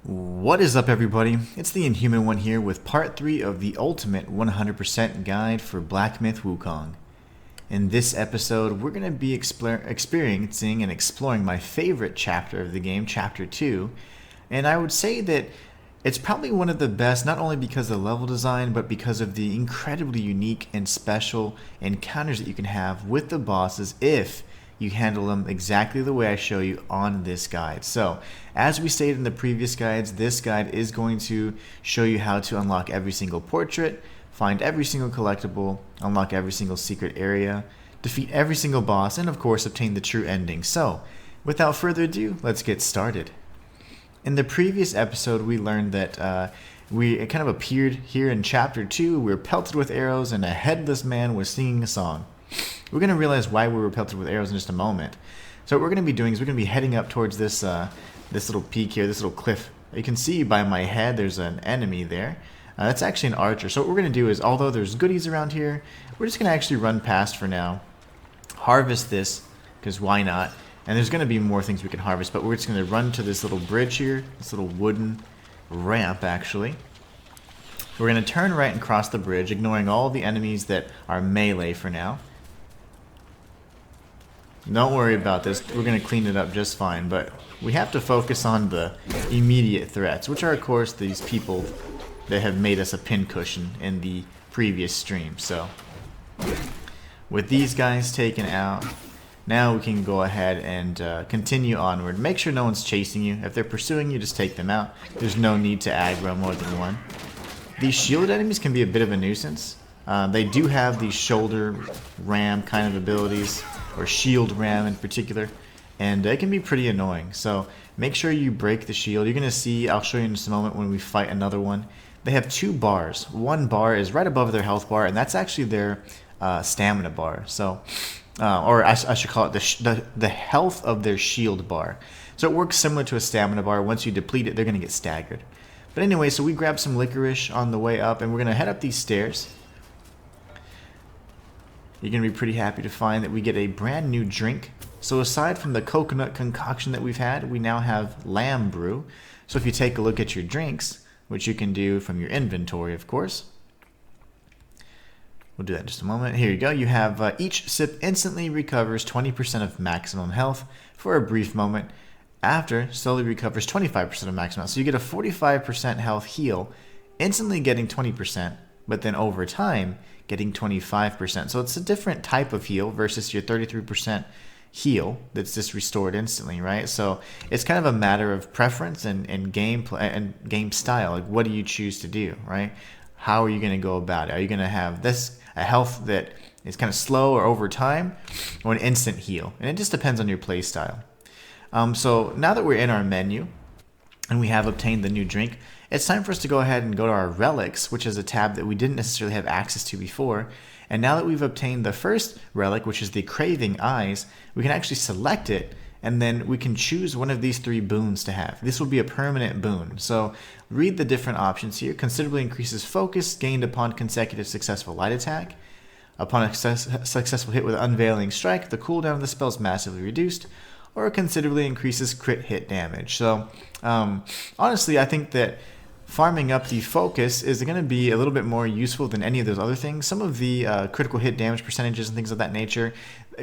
What is up, everybody? It's the Inhuman one here with part 3 of the ultimate 100% guide for Black Myth Wukong. In this episode, we're going to be experiencing and exploring my favorite chapter of the game, Chapter 2. And I would say that it's probably one of the best, not only because of the level design, but because of the incredibly unique and special encounters that you can have with the bosses if you handle them exactly the way I show you on this guide. So, as we stated in the previous guides, this guide is going to show you how to unlock every single portrait, find every single collectible, unlock every single secret area, defeat every single boss, and of course obtain the true ending. So, without further ado, let's get started. In the previous episode, we learned that it kind of appeared here in Chapter 2. We were pelted with arrows and a headless man was singing a song. We're going to realize why we were pelted with arrows in just a moment. So what we're going to be doing is we're going to be heading up towards this little peak here, this little cliff. You can see by my head there's an enemy there. That's actually an archer. So what we're going to do is, although there's goodies around here, we're just going to actually run past for now. Harvest this, because why not? And there's going to be more things we can harvest, but we're just going to run to this little bridge here, this little wooden ramp actually. We're going to turn right and cross the bridge, ignoring all the enemies that are melee for now. Don't worry about this, we're going to clean it up just fine, but we have to focus on the immediate threats, which are of course these people that have made us a pincushion in the previous stream. So, with these guys taken out, now we can go ahead and continue onward. Make sure no one's chasing you. If they're pursuing you, just take them out. There's no need to aggro more than one. These shielded enemies can be a bit of a nuisance. They do have these shoulder ram kind of abilities, or shield ram in particular, and it can be pretty annoying. So make sure you break the shield. You're going to see, I'll show you in just a moment when we fight another one. They have two bars. One bar is right above their health bar, and that's actually their stamina bar. So, or I should call it the health of their shield bar. So it works similar to a stamina bar. Once you deplete it, they're going to get staggered. But anyway, so we grab some licorice on the way up, and we're going to head up these stairs. You're going to be pretty happy to find that we get a brand new drink. So aside from the coconut concoction that we've had, we now have lamb brew. So if you take a look at your drinks, which you can do from your inventory, of course. We'll do that in just a moment. Here you go. You have each sip instantly recovers 20% of maximum health for a brief moment. After, slowly recovers 25% of maximum health. So you get a 45% health heal, instantly getting 20%, but then over time, getting 25%. So it's a different type of heal versus your 33% heal that's just restored instantly, right? So it's kind of a matter of preference and gameplay and game style. Like, what do you choose to do, right? How are you going to go about it? Are you going to have a health that is kind of slow or over time, or an instant heal? And it just depends on your play style. So now that we're in our menu and we have obtained the new drink, it's time for us to go ahead and go to our relics, which is a tab that we didn't necessarily have access to before. And now that we've obtained the first relic, which is the craving eyes, we can actually select it, and then we can choose one of these 3 boons to have. This will be a permanent boon. So read the different options here. Considerably increases focus gained upon consecutive successful light attack. Upon a successful hit with Unveiling Strike, the cooldown of the spell is massively reduced, or considerably increases crit hit damage. So honestly, I think that farming up the focus is going to be a little bit more useful than any of those other things. Some of the critical hit damage percentages and things of that nature,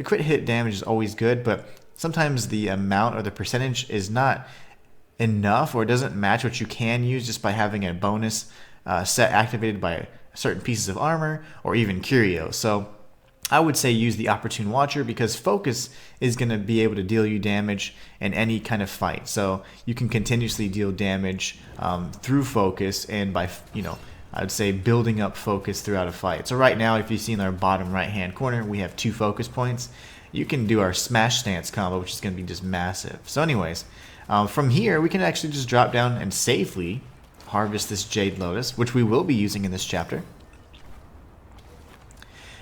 crit hit damage is always good, but sometimes the amount or the percentage is not enough, or doesn't match what you can use just by having a bonus set activated by certain pieces of armor or even curio. So I would say use the Opportune Watcher, because focus is going to be able to deal you damage in any kind of fight. So you can continuously deal damage through focus, and by, I would say building up focus throughout a fight. So right now, if you see in our bottom right hand corner, we have 2 focus points. You can do our Smash Stance combo, which is going to be just massive. So anyways, from here, we can actually just drop down and safely harvest this Jade Lotus, which we will be using in this chapter.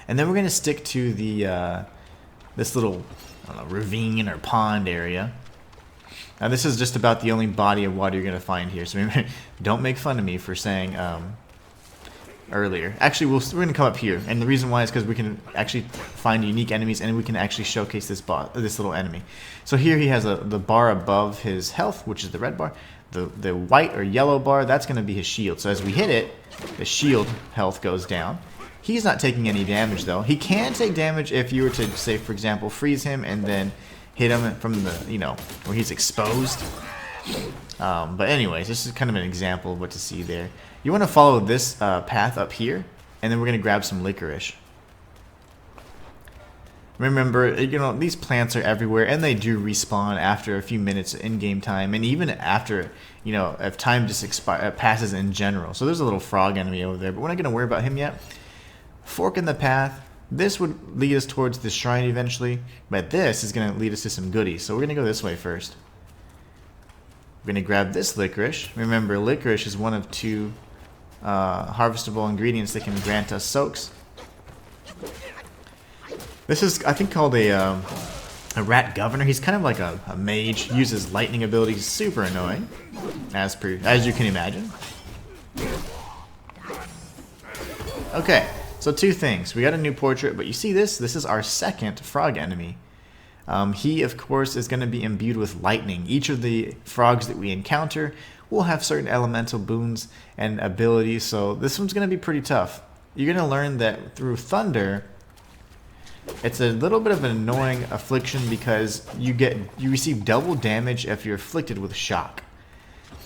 And then we're going to stick to the this little, I don't know, ravine or pond area. Now this is just about the only body of water you're going to find here, so don't make fun of me for saying earlier. Actually, we're going to come up here, and the reason why is because we can actually find unique enemies, and we can actually showcase this little enemy. So here he has the bar above his health, which is the red bar. the white or yellow bar, that's going to be his shield. So as we hit it, the shield health goes down. He's not taking any damage though. He can take damage if you were to, say for example, freeze him and then hit him from the, you know, where he's exposed. But anyways, this is kind of an example of what to see there. You want to follow this path up here, and then we're going to grab some licorice. Remember, you know, these plants are everywhere, and they do respawn after a few minutes in-game time, and even after, you know, if time just passes in general. So there's a little frog enemy over there, but we're not going to worry about him yet. Fork in the path. This would lead us towards the shrine eventually, but this is going to lead us to some goodies. So we're going to go this way first. We're going to grab this licorice. Remember, licorice is one of 2 harvestable ingredients that can grant us soaks. This is, I think, called a rat governor. He's kind of like a mage. Uses lightning abilities. Super annoying, as you can imagine. Okay. So 2 things. We got a new portrait, but you see this? This is our second frog enemy. He, of course, is going to be imbued with lightning. Each of the frogs that we encounter will have certain elemental boons and abilities, so this one's going to be pretty tough. You're going to learn that through thunder, it's a little bit of an annoying affliction because you receive double damage if you're afflicted with shock.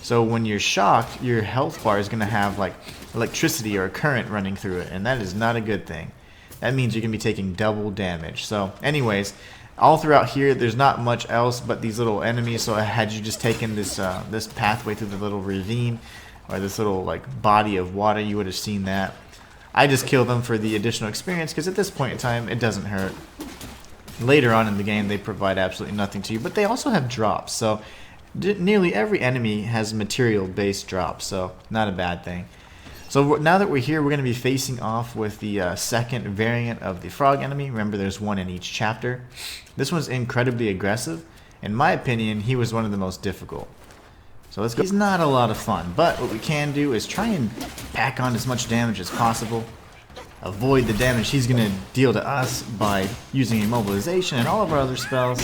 So when you're shocked, your health bar is going to have like electricity or a current running through it, and that is not a good thing. That means you're going to be taking double damage. So anyways, all throughout here, there's not much else but these little enemies. So had you just taken this this pathway through the little ravine or this little like body of water, you would have seen that. I just kill them for the additional experience because at this point in time, it doesn't hurt. Later on in the game, they provide absolutely nothing to you, but they also have drops. So nearly every enemy has material-based drops, so not a bad thing. So now that we're here, we're going to be facing off with the second variant of the frog enemy. Remember, there's one in each chapter. This one's incredibly aggressive. In my opinion, he was one of the most difficult. So let's go. He's not a lot of fun, but what we can do is try and pack on as much damage as possible. Avoid the damage he's going to deal to us by using immobilization and all of our other spells.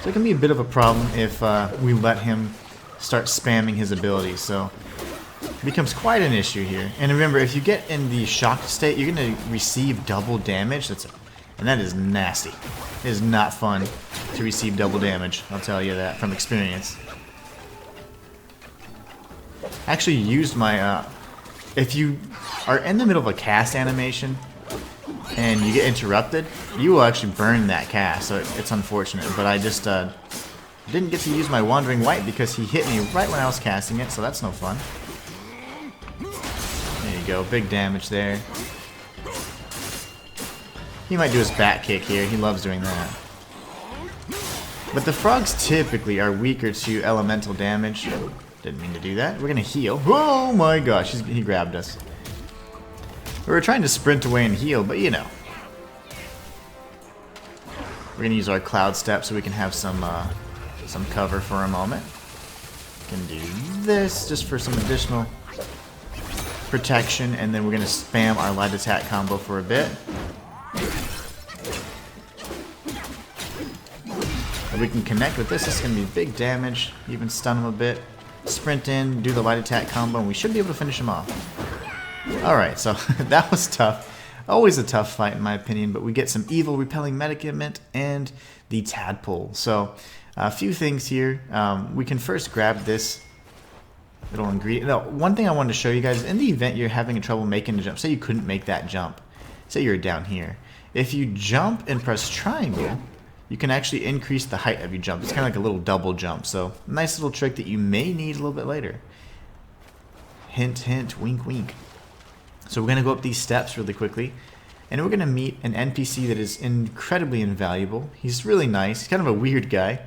So it can be a bit of a problem if we let him start spamming his abilities. So it becomes quite an issue here. And remember, if you get in the shocked state, you're going to receive double damage. And that is nasty. It is not fun to receive double damage. I'll tell you that from experience. I actually used my... if you are in the middle of a cast animation and you get interrupted, you will actually burn that cast, so it's unfortunate. But I just didn't get to use my Wandering White because he hit me right when I was casting it, so that's no fun. There you go, big damage there. He might do his back kick here, he loves doing that. But the frogs typically are weaker to elemental damage. Didn't mean to do that. We're gonna heal. Oh my gosh, he grabbed us. We were trying to sprint away and heal, but you know. We're gonna use our cloud step so we can have some cover for a moment. Can do this just for some additional protection, and then we're gonna spam our light attack combo for a bit. And we can connect with this. This is gonna be big damage. Even stun him a bit. Sprint in, do the light attack combo, and we should be able to finish him off. Alright, so that was tough. Always a tough fight in my opinion, but we get some evil repelling medicament and the tadpole. So a few things here. We can first grab this little ingredient. No, one thing I wanted to show you guys, in the event you're having trouble making a jump, say you couldn't make that jump, say you're down here. If you jump and press triangle, you can actually increase the height of your jump. It's kind of like a little double jump. So nice little trick that you may need a little bit later. Hint, hint, wink, wink. So we're going to go up these steps really quickly. And we're going to meet an NPC that is incredibly invaluable. He's really nice. He's kind of a weird guy.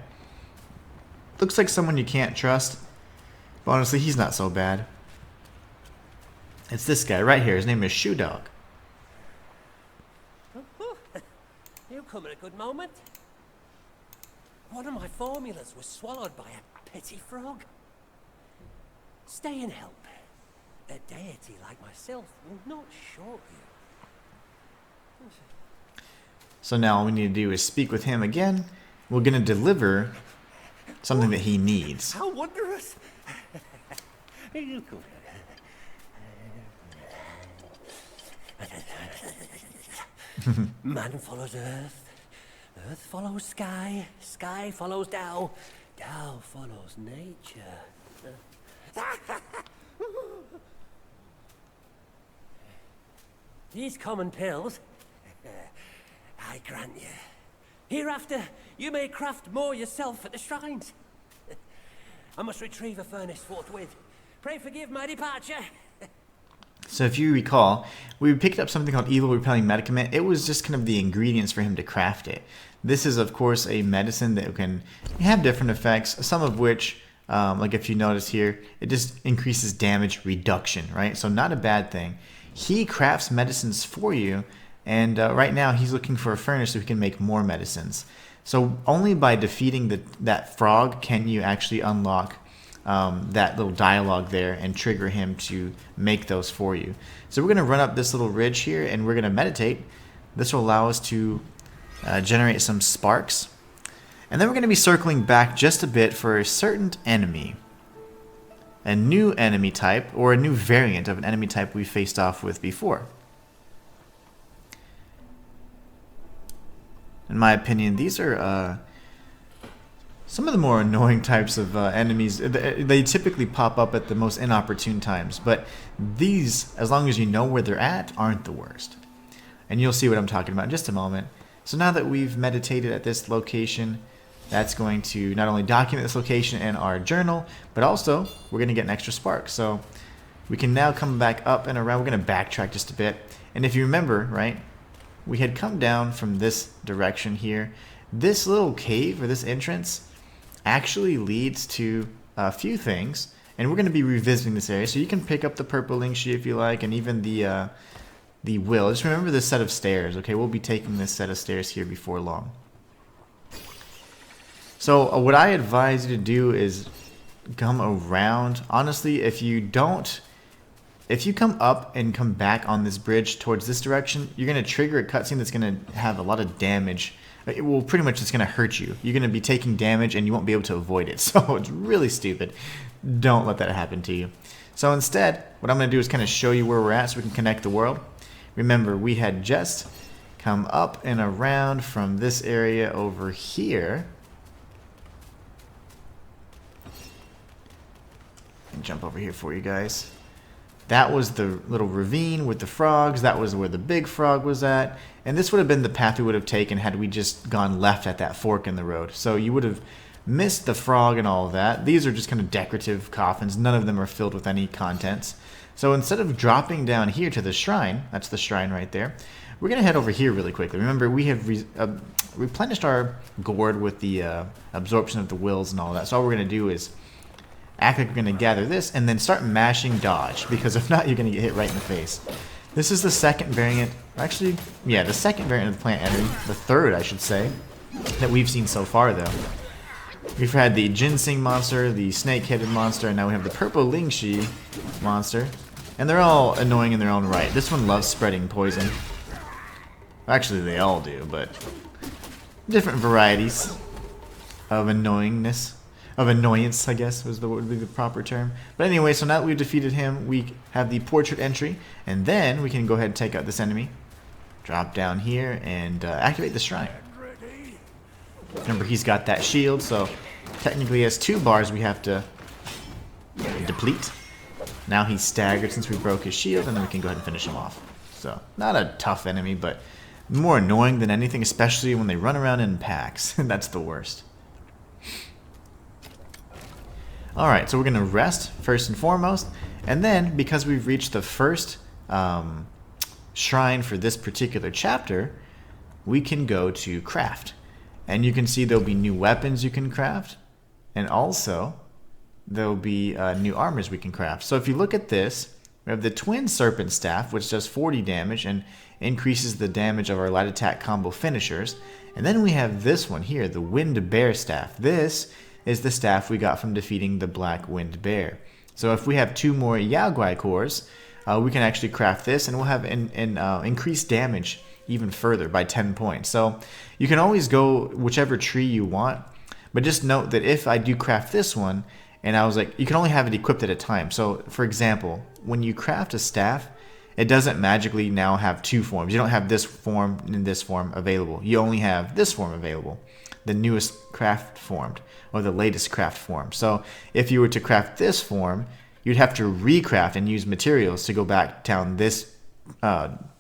Looks like someone you can't trust. But honestly, he's not so bad. It's this guy right here. His name is Shoe Dog. You come at a good moment. One of my formulas was swallowed by a petty frog. Stay and help. A deity like myself will not short you. So now all we need to do is speak with him again. We're going to deliver something that he needs. How wondrous! You come. Man follows earth, earth follows sky, sky follows Tao, Tao follows nature. These common pills, I grant you. Hereafter, you may craft more yourself at the shrines. I must retrieve a furnace forthwith. Pray forgive my departure. So if you recall, we picked up something called evil repelling medicament. It was just kind of the ingredients for him to craft it. This is, of course, a medicine that can have different effects, some of which, like if you notice here, it just increases damage reduction, right? So not a bad thing. He crafts medicines for you, and right now he's looking for a furnace so he can make more medicines. So only by defeating that frog can you actually unlock that little dialogue there and trigger him to make those for you. So we're going to run up this little ridge here and we're going to meditate. This will allow us to generate some sparks. And then we're going to be circling back just a bit for a certain enemy. A new enemy type, or a new variant of an enemy type we faced off with before. In my opinion, these are some of the more annoying types of enemies. They typically pop up at the most inopportune times, but these, as long as you know where they're at, aren't the worst. And you'll see what I'm talking about in just a moment. So now that we've meditated at this location, that's going to not only document this location in our journal, but also we're going to get an extra spark. So we can now come back up and around. We're going to backtrack just a bit. And if you remember, right, we had come down from this direction here. This little cave, or this entrance, actually leads to a few things. And we're going to be revisiting this area. So you can pick up the purple Lingxi if you like, and even the will. Just remember this set of stairs, okay? We'll be taking this set of stairs here before long. So what I advise you to do is come around. Honestly, if you come up and come back on this bridge towards this direction, you're going to trigger a cutscene that's going to have a lot of damage. It will pretty much just going to hurt you. You're going to be taking damage and you won't be able to avoid it. So it's really stupid. Don't let that happen to you. So instead, what I'm going to do is kind of show you where we're at so we can connect the world. Remember, we had just come up and around from this area over here. And jump over here for you guys. That was the little ravine with the frogs. That was where the big frog was at. And this would have been the path we would have taken had we just gone left at that fork in the road. So you would have missed the frog and all of that. These are just kind of decorative coffins. None of them are filled with any contents. So instead of dropping down here to the shrine, that's the shrine right there, we're going to head over here really quickly. Remember, we have replenished our gourd with the absorption of the wills and all that. So all we're going to do is act like we're going to gather this and then start mashing dodge, because if not, you're going to get hit right in the face. This is the second variant, actually, yeah, the second variant of the plant enemy, the third, I should say, that we've seen so far, though. We've had the ginseng monster, the snake-headed monster, and now we have the purple Lingxi monster. And they're all annoying in their own right. This one loves spreading poison. Actually, they all do, but different varieties of annoyingness. Of annoyance, I guess, would be the proper term. But anyway, so now that we've defeated him, we have the portrait entry, and then we can go ahead and take out this enemy. Drop down here and activate the shrine. Remember, he's got that shield, so technically he has 2 bars we have to deplete. Now he's staggered since we broke his shield, and then we can go ahead and finish him off. So, not a tough enemy, but more annoying than anything, especially when they run around in packs. That's the worst. Alright, so we're going to rest first and foremost, and then because we've reached the first shrine for this particular chapter, we can go to craft. And you can see there'll be new weapons you can craft, and also there'll be new armors we can craft. So if you look at this, we have the Twin Serpent Staff, which does 40 damage and increases the damage of our light attack combo finishers. And then we have this one here, the Wind Bear Staff. This is the staff we got from defeating the Black Wind Bear. So if we have 2 more Yao Guai cores, we can actually craft this, and we'll have increased damage even further by 10 points. So you can always go whichever tree you want, But just note that if I do craft this one, and I was like, you can only have it equipped at a time. So for example, when you craft a staff, it doesn't magically now have two forms. You don't have this form and this form available. You only have this form available, the newest craft formed, or the latest craft form. So if you were to craft this form, you'd have to recraft and use materials to go back down this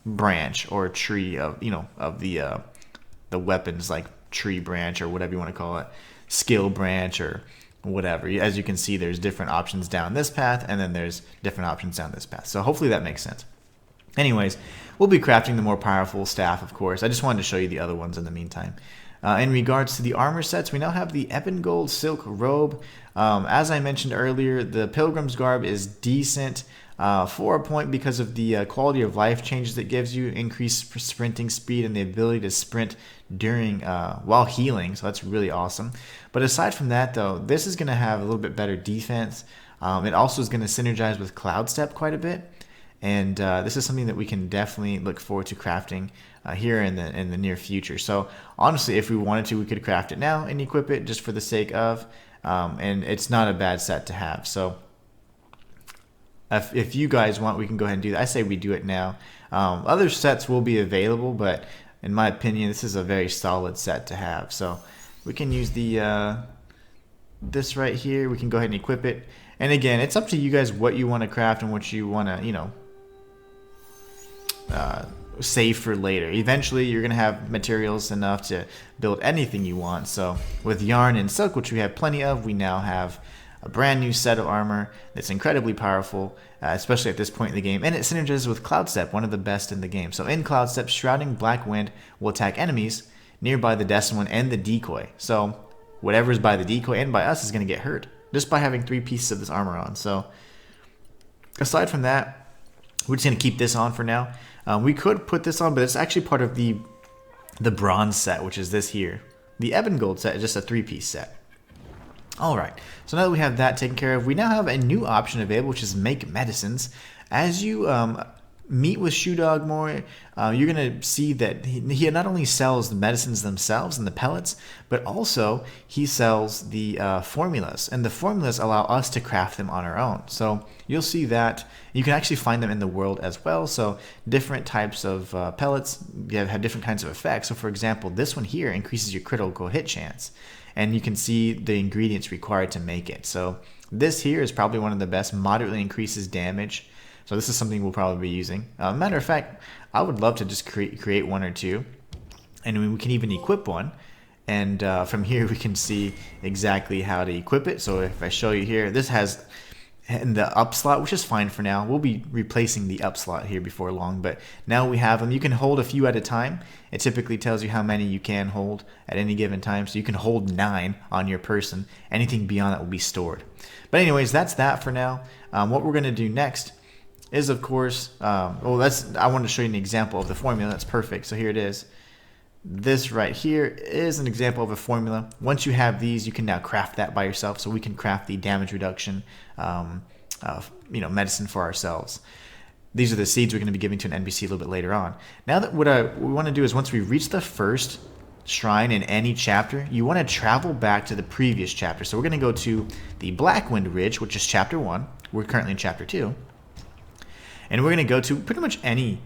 branch or tree of the weapons, like tree branch or whatever you want to call it, skill branch or whatever. As you can see, there's different options down this path, and then there's different options down this path. So hopefully that makes sense. Anyways, we'll be crafting the more powerful staff, of course. I just wanted to show you the other ones in the meantime. In regards to the armor sets, we now have the Ebon Gold Silk Robe. As I mentioned earlier, the Pilgrim's Garb is decent for a point because of the quality of life changes it gives you, increased sprinting speed, and the ability to sprint during while healing. So that's really awesome. But aside from that, though, this is going to have a little bit better defense. It also is going to synergize with Cloud Step quite a bit. And this is something that we can definitely look forward to crafting here in the near future. So honestly, if we wanted to, we could craft it now and equip it just for the sake of, and it's not a bad set to have. So if you guys want, we can go ahead and do that. I say we do it now. Other sets will be available, but in my opinion, this is a very solid set to have. So we can use the this right here. We can go ahead and equip it. And again, it's up to you guys what you want to craft and what you want to, save for later. Eventually, you're going to have materials enough to build anything you want. So with yarn and silk, which we have plenty of, we now have a brand new set of armor that's incredibly powerful, especially at this point in the game. And it synergizes with Cloud Step, one of the best in the game. So in Cloud Step, Shrouding Black Wind will attack enemies nearby the Destined One and the decoy. So whatever's by the decoy and by us is going to get hurt just by having 3 pieces of this armor on. So aside from that, we're just going to keep this on for now. We could put this on, but it's actually part of the bronze set, which is this here. The Ebon Gold set is just a 3-piece set. Alright, so now that we have that taken care of, we now have a new option available, which is Make Medicines. As you meet with Shoe Dog more, you're going to see that he not only sells the medicines themselves and the pellets, but also he sells the formulas. And the formulas allow us to craft them on our own. So you'll see that you can actually find them in the world as well. So different types of pellets have different kinds of effects. So for example, this one here increases your critical hit chance. And you can see the ingredients required to make it. So this here is probably one of the best, moderately increases damage. So this is something we'll probably be using. Matter of fact, I would love to just create one or two. And we can even equip one. And from here we can see exactly how to equip it. So if I show you here, this has in the up slot, which is fine for now. We'll be replacing the up slot here before long, but now we have them. You can hold a few at a time. It typically tells you how many you can hold at any given time, so you can hold 9 on your person. Anything beyond that will be stored. But anyways, that's that for now. What we're going to do next is, of course, I wanted to show you an example of the formula. That's perfect. So here it is. This right here is an example of a formula. Once you have these, you can now craft that by yourself. So we can craft the damage reduction, medicine for ourselves. These are the seeds we're going to be giving to an NPC a little bit later on. Now that what we want to do is once we reach the first shrine in any chapter, you want to travel back to the previous chapter. So we're going to go to the Blackwind Ridge, which is chapter 1. We're currently in chapter 2. And we're going to go to pretty much any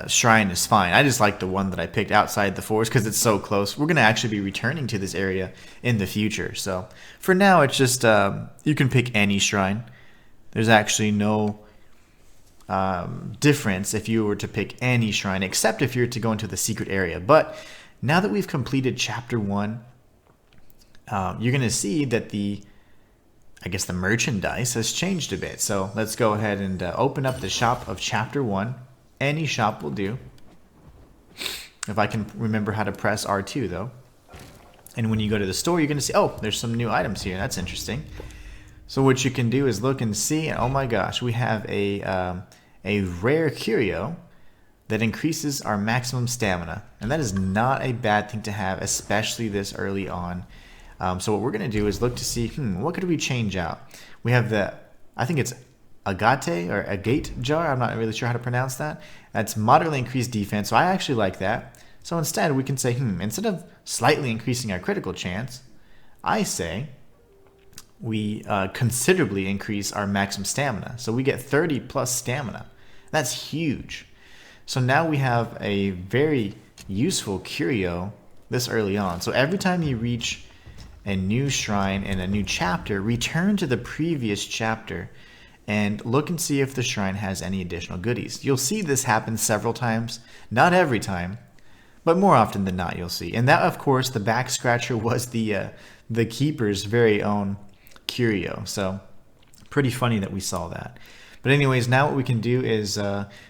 shrine is fine. I just like the one that I picked outside the forest because it's so close. We're going to actually be returning to this area in the future. So for now, it's just you can pick any shrine. There's actually no difference if you were to pick any shrine, except if you're to go into the secret area. But now that we've completed chapter 1, you're going to see that the merchandise has changed a bit. So let's go ahead and open up the shop of chapter 1. Any shop will do. If I can remember how to press R2 though. And when you go to the store, you're going to see, oh, there's some new items here. That's interesting. So what you can do is look and see, and oh my gosh, we have a rare curio that increases our maximum stamina. And that is not a bad thing to have, especially this early on. So what we're going to do is look to see, what could we change out? We have I think it's agate jar. I'm not really sure how to pronounce that. That's moderately increased defense, so I actually like that. So instead we can say, instead of slightly increasing our critical chance, I say we considerably increase our maximum stamina. So we get 30 plus stamina. That's huge. So now we have a very useful curio this early on. So every time you reach a new shrine and a new chapter, return to the previous chapter and look and see if the shrine has any additional goodies. You'll see this happen several times, not every time, but more often than not you'll see. And that, of course, the back scratcher was the keeper's very own curio. So pretty funny that we saw that. But anyways, now what we can do is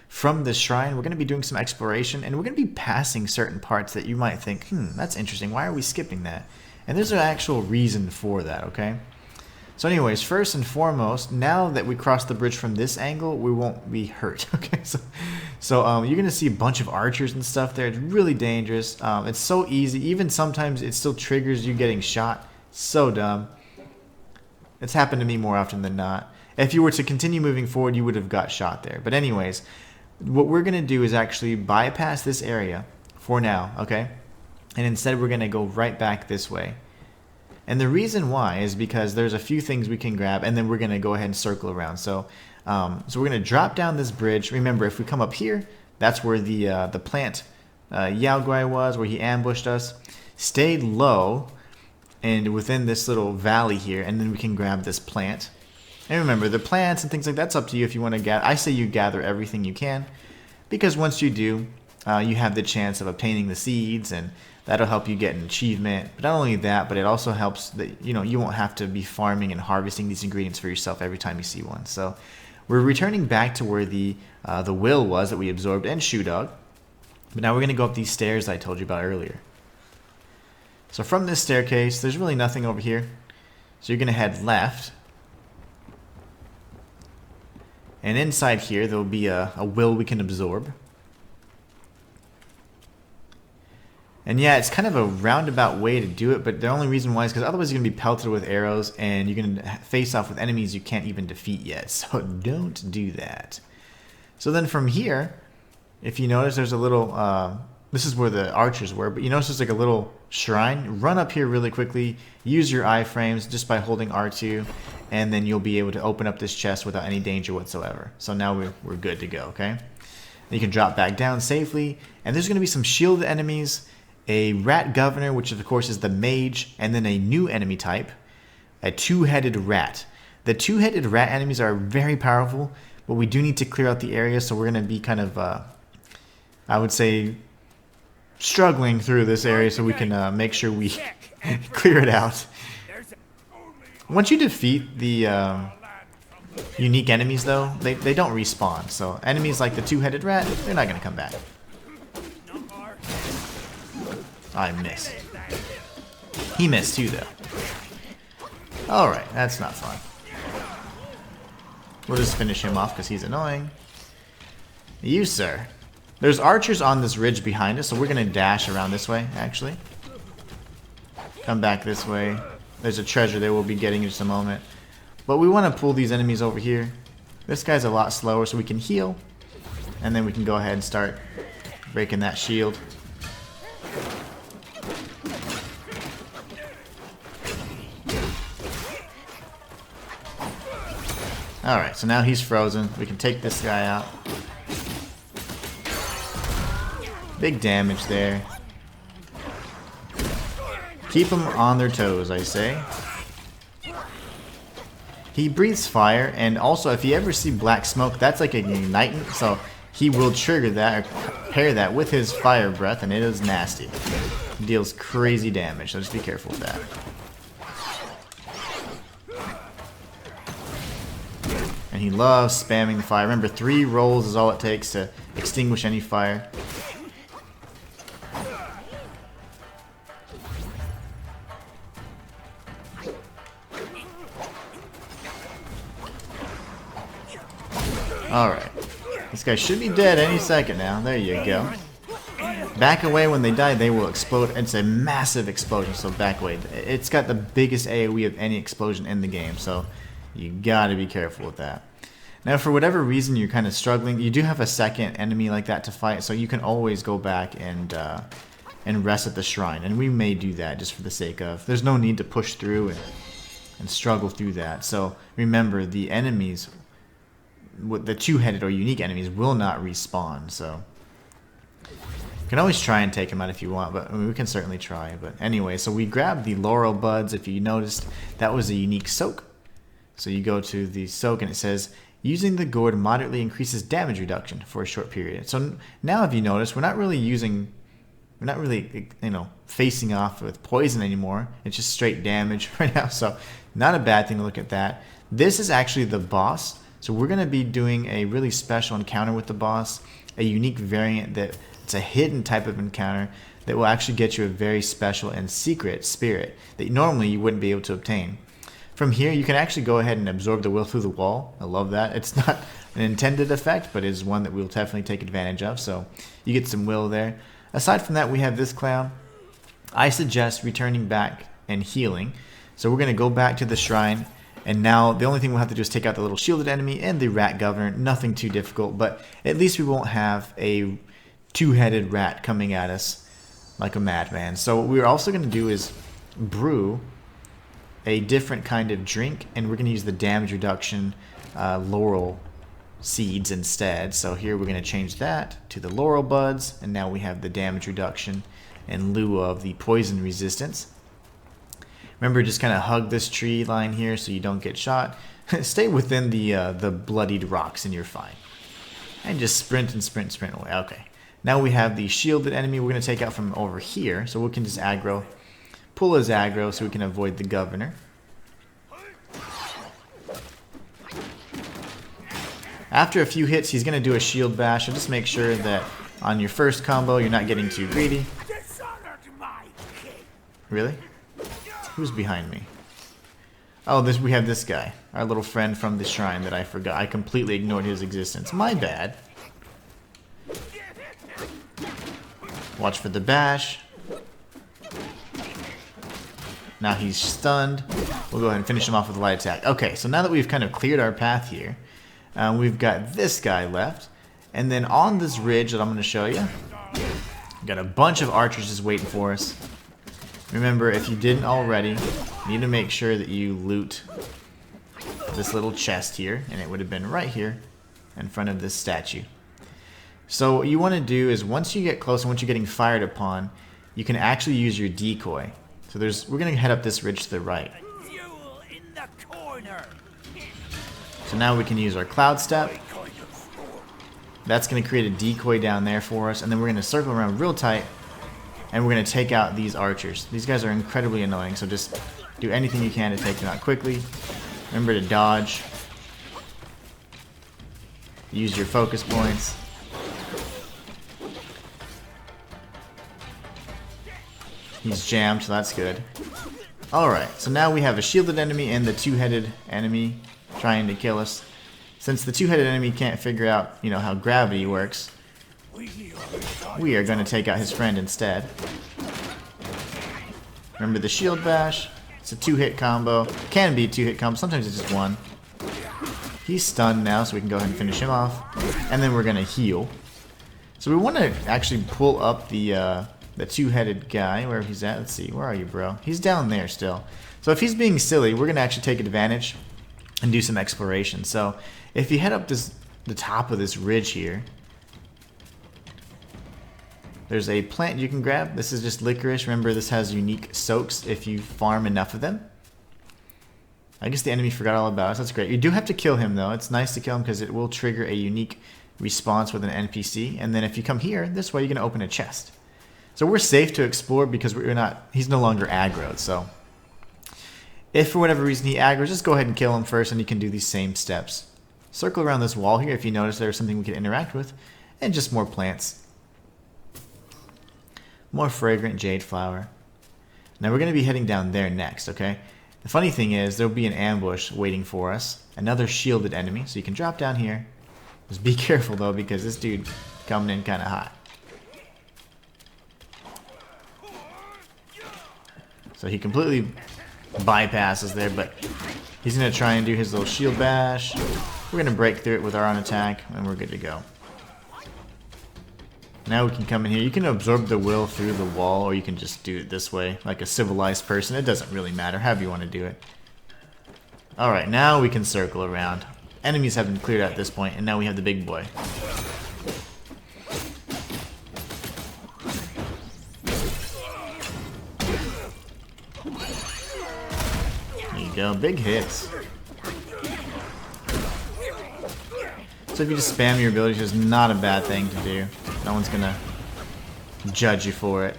from this shrine, we're going to be doing some exploration, and we're going to be passing certain parts that you might think, that's interesting. Why are we skipping that? And there's an actual reason for that, okay? So anyways, first and foremost, now that we cross the bridge from this angle, we won't be hurt, okay? So you're going to see a bunch of archers and stuff there. It's really dangerous. It's so easy. Even sometimes it still triggers you getting shot. So dumb. It's happened to me more often than not. If you were to continue moving forward, you would have got shot there. But anyways, what we're going to do is actually bypass this area for now, okay? And instead we're going to go right back this way. And the reason why is because there's a few things we can grab, and then we're going to go ahead and circle around. So we're going to drop down this bridge. Remember, if we come up here, that's where the plant Yao Guai was, where he ambushed us. Stay low and within this little valley here, and then we can grab this plant. And remember, the plants and things like that's up to you if you want to gather. I say you gather everything you can, because once you do, you have the chance of obtaining the seeds, and that'll help you get an achievement. But not only that, but it also helps that you won't have to be farming and harvesting these ingredients for yourself every time you see one. So we're returning back to where the will was that we absorbed and Shoe Dog. But now we're going to go up these stairs that I told you about earlier. So from this staircase, there's really nothing over here. So you're going to head left. And inside here, there will be a will we can absorb. And yeah, it's kind of a roundabout way to do it, but the only reason why is because otherwise you're going to be pelted with arrows, and you're going to face off with enemies you can't even defeat yet. So don't do that. So then from here, if you notice, there's a little... this is where the archers were, but you notice there's like a little shrine. Run up here really quickly. Use your iframes just by holding R2, and then you'll be able to open up this chest without any danger whatsoever. So now we're good to go, okay? You can drop back down safely, and there's going to be some shielded enemies, a rat governor, which of course is the mage, and then a new enemy type, a two-headed rat. The two-headed rat enemies are very powerful, but we do need to clear out the area, so we're going to be kind of, I would say, struggling through this area so we can make sure we clear it out. Once you defeat the unique enemies, though, they don't respawn. So enemies like the two-headed rat, they're not going to come back. I missed. He missed too, though. Alright, that's not fun. We'll just finish him off because he's annoying. You, sir. There's archers on this ridge behind us, so we're going to dash around this way, actually. Come back this way. There's a treasure there we'll be getting in just a moment. But we want to pull these enemies over here. This guy's a lot slower, so we can heal. And then we can go ahead and start breaking that shield. Alright, so now he's frozen. We can take this guy out. Big damage there. Keep them on their toes, I say. He breathes fire, and also if you ever see black smoke, that's like an ignitant, so he will trigger that, or pair that with his fire breath, and it is nasty. It deals crazy damage, so just be careful with that. And he loves spamming the fire. Remember, 3 rolls is all it takes to extinguish any fire. Alright. This guy should be dead any second now. There you go. Back away when they die, they will explode. It's a massive explosion, so back away. It's got the biggest AoE of any explosion in the game, so you gotta be careful with that. Now, for whatever reason you're kind of struggling, you do have a second enemy like that to fight, so you can always go back and rest at the shrine. And we may do that just for the sake of... There's no need to push through and struggle through that. So remember, the enemies, the two-headed or unique enemies, will not respawn. So you can always try and take them out if you want, but I mean, we can certainly try. But anyway, so we grabbed the laurel buds. If you noticed, that was a unique soak. So you go to the soak and it says, using the gourd moderately increases damage reduction for a short period. So now if you notice, we're not really, you know, facing off with poison anymore. It's just straight damage right now. So not a bad thing to look at that. This is actually the boss. So we're going to be doing a really special encounter with the boss, a unique variant that it's a hidden type of encounter that will actually get you a very special and secret spirit that normally you wouldn't be able to obtain. From here, you can actually go ahead and absorb the will through the wall. I love that. It's not an intended effect, but is one that we'll definitely take advantage of. So you get some will there. Aside from that, we have this clown. I suggest returning back and healing. So we're going to go back to the shrine. And now the only thing we'll have to do is take out the little shielded enemy and the rat governor. Nothing too difficult, but at least we won't have a two-headed rat coming at us like a madman. So what we're also going to do is brew a different kind of drink, and we're going to use the damage reduction laurel seeds instead. So here we're going to change that to the laurel buds, and now we have the damage reduction in lieu of the poison resistance. Remember, just kind of hug this tree line here so you don't get shot. Stay within the bloodied rocks and you're fine. And just sprint and sprint and sprint away. Okay. Now we have the shielded enemy we're going to take out from over here, so we can just aggro. Pull his aggro so we can avoid the governor. After a few hits, he's going to do a shield bash. So just make sure that on your first combo, you're not getting too greedy. Really? Who's behind me? Oh, we have this guy. Our little friend from the shrine that I forgot. I completely ignored his existence. My bad. Watch for the bash. Now he's stunned. We'll go ahead and finish him off with a light attack. Okay, so now that we've kind of cleared our path here, we've got this guy left. And then on this ridge that I'm going to show you, we've got a bunch of archers just waiting for us. Remember, if you didn't already, you need to make sure that you loot this little chest here. And it would have been right here in front of this statue. So what you want to do is once you get close and once you're getting fired upon, you can actually use your decoy. So we're going to head up this ridge to the right. So now we can use our cloud step. That's going to create a decoy down there for us. And then we're going to circle around real tight. And we're going to take out these archers. These guys are incredibly annoying. So just do anything you can to take them out quickly. Remember to dodge. Use your focus points. He's jammed, so that's good. Alright, so now we have a shielded enemy and the two-headed enemy trying to kill us. Since the two-headed enemy can't figure out, you know, how gravity works, we are going to take out his friend instead. Remember the shield bash? It's a two-hit combo. Can be a two-hit combo. Sometimes it's just one. He's stunned now, so we can go ahead and finish him off. And then we're going to heal. So we want to actually pull up the two-headed guy, where he's at. Let's see, where are you, bro? He's down there still. So if he's being silly, we're going to actually take advantage and do some exploration. So if you head up the top of this ridge here, there's a plant you can grab. This is just licorice. Remember, this has unique soaks if you farm enough of them. I guess the enemy forgot all about us. That's great. You do have to kill him, though. It's nice to kill him because it will trigger a unique response with an NPC. And then if you come here, this way you're going to open a chest. So we're safe to explore because he's no longer aggroed. So if for whatever reason he aggroes, just go ahead and kill him first and you can do these same steps. Circle around this wall here if you notice there's something we can interact with. And just more plants. More fragrant jade flower. Now we're going to be heading down there next, okay? The funny thing is there'll be an ambush waiting for us. Another shielded enemy. So you can drop down here. Just be careful though because this dude coming in kind of hot. So he completely bypasses there, but he's going to try and do his little shield bash. We're going to break through it with our own attack, and we're good to go. Now we can come in here. You can absorb the will through the wall, or you can just do it this way, like a civilized person. It doesn't really matter, however you want to do it. Alright, now we can circle around. Enemies have been cleared out at this point, and now we have the big boy. There you go, big hits. So if you just spam your abilities, it's not a bad thing to do. No one's gonna judge you for it.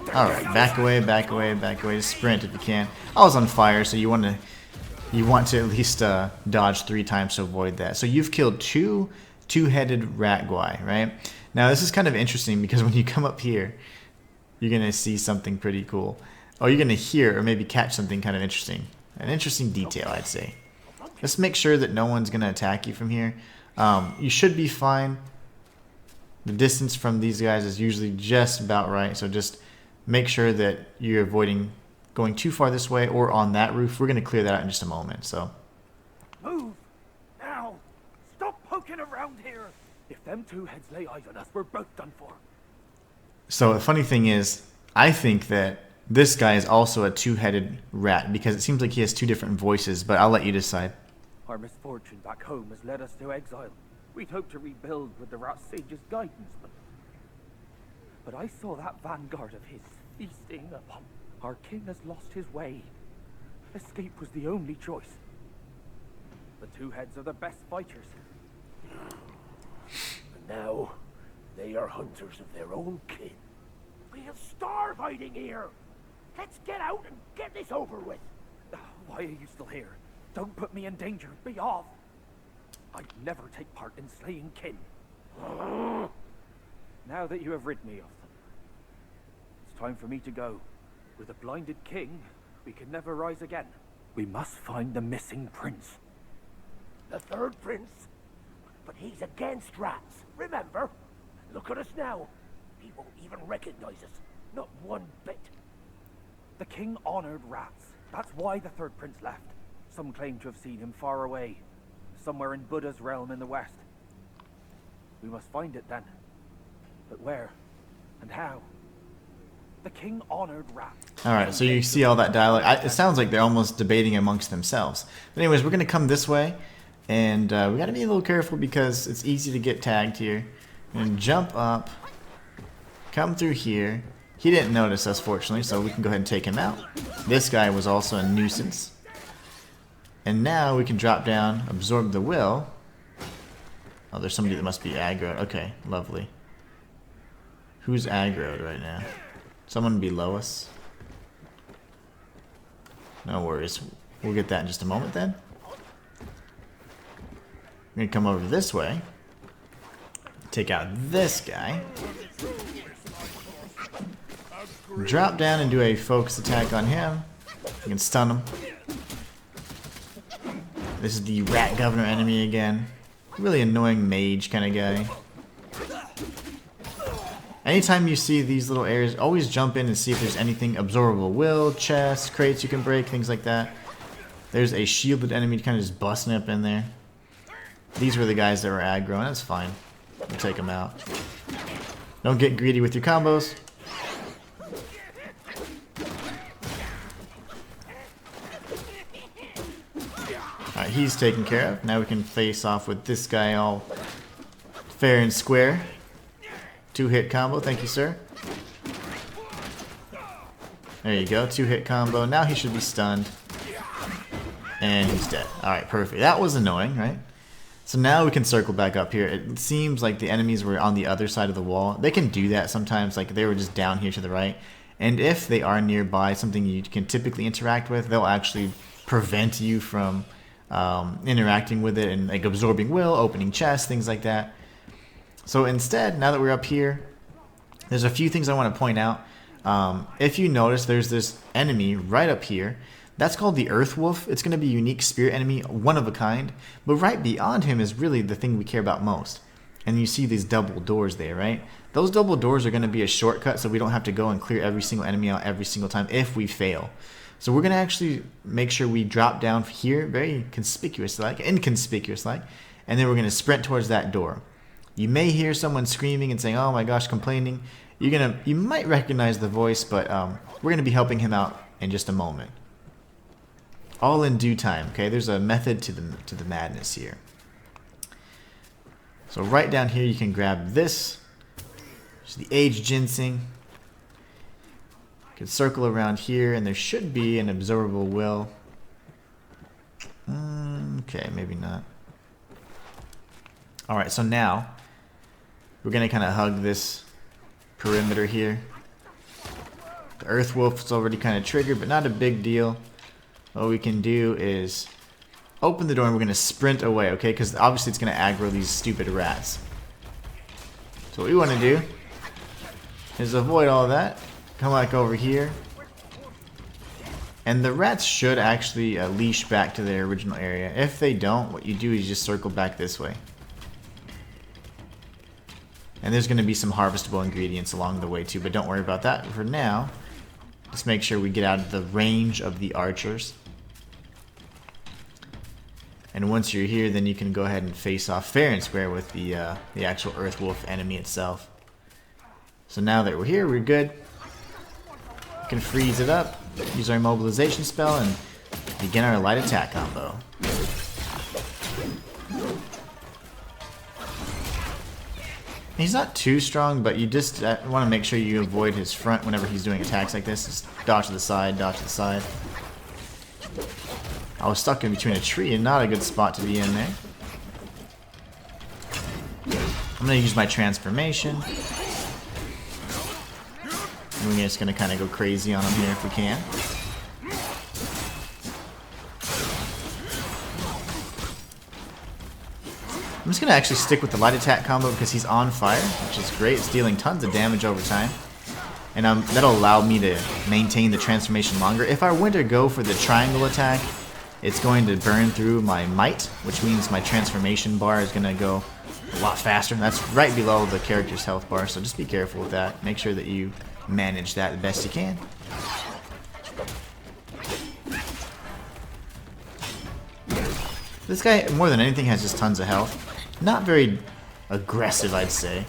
Alright, back away, back away, back away. Just sprint if you can. I was on fire, so you want to at least dodge 3 times to avoid that. So you've killed two-headed rat guy, right? Now this is kind of interesting because when you come up here, you're gonna see something pretty cool. Oh, you're gonna hear or maybe catch something kind of interesting. An interesting detail, I'd say. Let's make sure that no one's gonna attack you from here. You should be fine. The distance from these guys is usually just about right, so just make sure that you're avoiding going too far this way or on that roof. We're going to clear that out in just a moment. So, move! Now! Stop poking around here! If them two heads lay eyes on us, we're both done for. So the funny thing is, I think that this guy is also a two-headed rat because it seems like he has 2 different voices, but I'll let you decide. Our misfortune back home has led us to exile. We'd hoped to rebuild with the rat sage's guidance, but I saw that vanguard of his feasting upon. Our king has lost his way. Escape was the only choice. The two heads are the best fighters. And now, they are hunters of their own kin. We'll starve hiding here. Let's get out and get this over with. Why are you still here? Don't put me in danger. Be off. I'd never take part in slaying kin. Now that you have rid me of them, it's time for me to go. With a blinded king, we can never rise again. We must find the missing prince. The third prince? But he's against rats, remember? Look at us now. He won't even recognize us. Not one bit. The king honored rats. That's why the third prince left. Some claim to have seen him far away, somewhere in Buddha's realm in the west. We must find it then. But where? And how? The king honored rats. Alright, so you see all that dialogue. It sounds like they're almost debating amongst themselves. But anyways, we're going to come this way. And we got to be a little careful because it's easy to get tagged here. And jump up. Come through here. He didn't notice us, fortunately, so we can go ahead and take him out. This guy was also a nuisance. And now we can drop down, absorb the will. Oh, there's somebody that must be aggroed. Okay, lovely. Who's aggroed right now? Someone below us? No worries. We'll get that in just a moment then. We're going to come over this way. Take out this guy. Drop down and do a focus attack on him. You can stun him. This is the rat governor enemy again. Really annoying mage kind of guy. Anytime you see these little areas, always jump in and see if there's anything absorbable. Will, chests, crates you can break, things like that. There's a shielded enemy kind of just busting up in there. These were the guys that were aggro, and that's fine. We'll take them out. Don't get greedy with your combos. Alright, he's taken care of. Now we can face off with this guy all fair and square. 2-hit combo, thank you, sir. There you go, 2-hit combo. Now he should be stunned. And he's dead. Alright, perfect. That was annoying, right? So now we can circle back up here. It seems like the enemies were on the other side of the wall. They can do that sometimes, like they were just down here to the right. And if they are nearby, something you can typically interact with, they'll actually prevent you from interacting with it and like absorbing will, opening chests, things like that. So instead, now that we're up here, there's a few things I want to point out. If you notice, there's this enemy right up here. That's called the Earth Wolf. It's going to be a unique spirit enemy, one of a kind. But right beyond him is really the thing we care about most. and you see these double doors there, right? Those double doors are going to be a shortcut, so we don't have to go and clear every single enemy out every single time if we fail. So we're going to actually make sure we drop down here, very inconspicuous like, and then we're going to sprint towards that door. You may hear someone screaming and saying, "Oh my gosh," complaining. You might recognize the voice, but we're going to be helping him out in just a moment. All in due time, okay? There's a method to the madness here. So right down here, you can grab this. It's the aged ginseng. You can circle around here, and there should be an absorbable will. Okay, maybe not. Alright, so now we're going to kind of hug this perimeter here. The Earth Wolf's already kind of triggered, but not a big deal. What we can do is open the door and we're going to sprint away, okay? Because obviously it's going to aggro these stupid rats. So what we want to do is avoid all of that. Come back over here. And the rats should actually leash back to their original area. If they don't, what you do is just circle back this way. And there's going to be some harvestable ingredients along the way too, but don't worry about that for now. Just make sure we get out of the range of the archers. And once you're here, then you can go ahead and face off fair and square with the actual Earth Wolf enemy itself. So now that we're here, we're good. We can freeze it up, use our immobilization spell, and begin our light attack combo. He's not too strong, but you just want to make sure you avoid his front whenever he's doing attacks like this. Just dodge to the side, dodge to the side. I was stuck in between a tree and not a good spot to be in there. I'm going to use my transformation. And we're just going to kind of go crazy on him here if we can. I'm just going to actually stick with the light attack combo because he's on fire, which is great. It's dealing tons of damage over time. And that'll allow me to maintain the transformation longer. If I were to go for the triangle attack, it's going to burn through my might, which means my transformation bar is going to go a lot faster. That's right below the character's health bar, so just be careful with that. Make sure that you manage that the best you can. This guy, more than anything, has just tons of health. Not very aggressive, I'd say.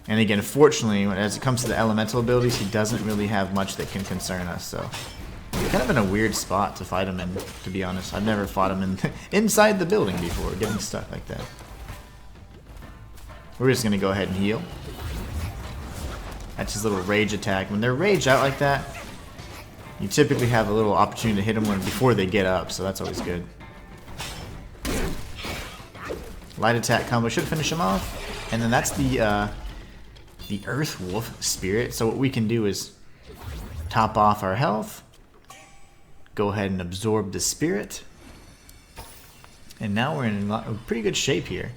And again, fortunately, as it comes to the elemental abilities, he doesn't really have much that can concern us, so... kind of in a weird spot to fight him in, to be honest. I've never fought him in inside the building before, getting stuck like that. We're just going to go ahead and heal. That's his little rage attack. When they're raged out like that, you typically have a little opportunity to hit them before they get up, so that's always good. Light attack combo should finish him off. And then that's the Earth Wolf spirit. So what we can do is top off our health. Go ahead and absorb the spirit. And now we're in a pretty good shape here.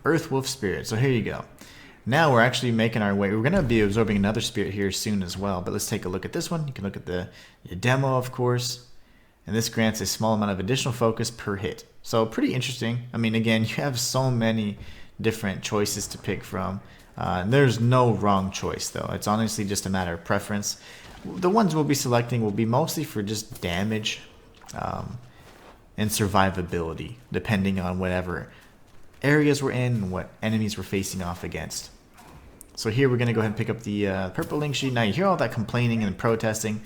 Earth Wolf spirit. So here you go. Now we're actually making our way. We're going to be absorbing another spirit here soon as well. But let's take a look at this one. You can look at the demo, of course. And this grants a small amount of additional focus per hit. So pretty interesting. I mean, again, you have so many different choices to pick from. There's no wrong choice, though. It's honestly just a matter of preference. The ones we'll be selecting will be mostly for just damage and survivability, depending on whatever areas we're in and what enemies we're facing off against. So here we're going to go ahead and pick up the purple link sheet. Now you hear all that complaining and protesting.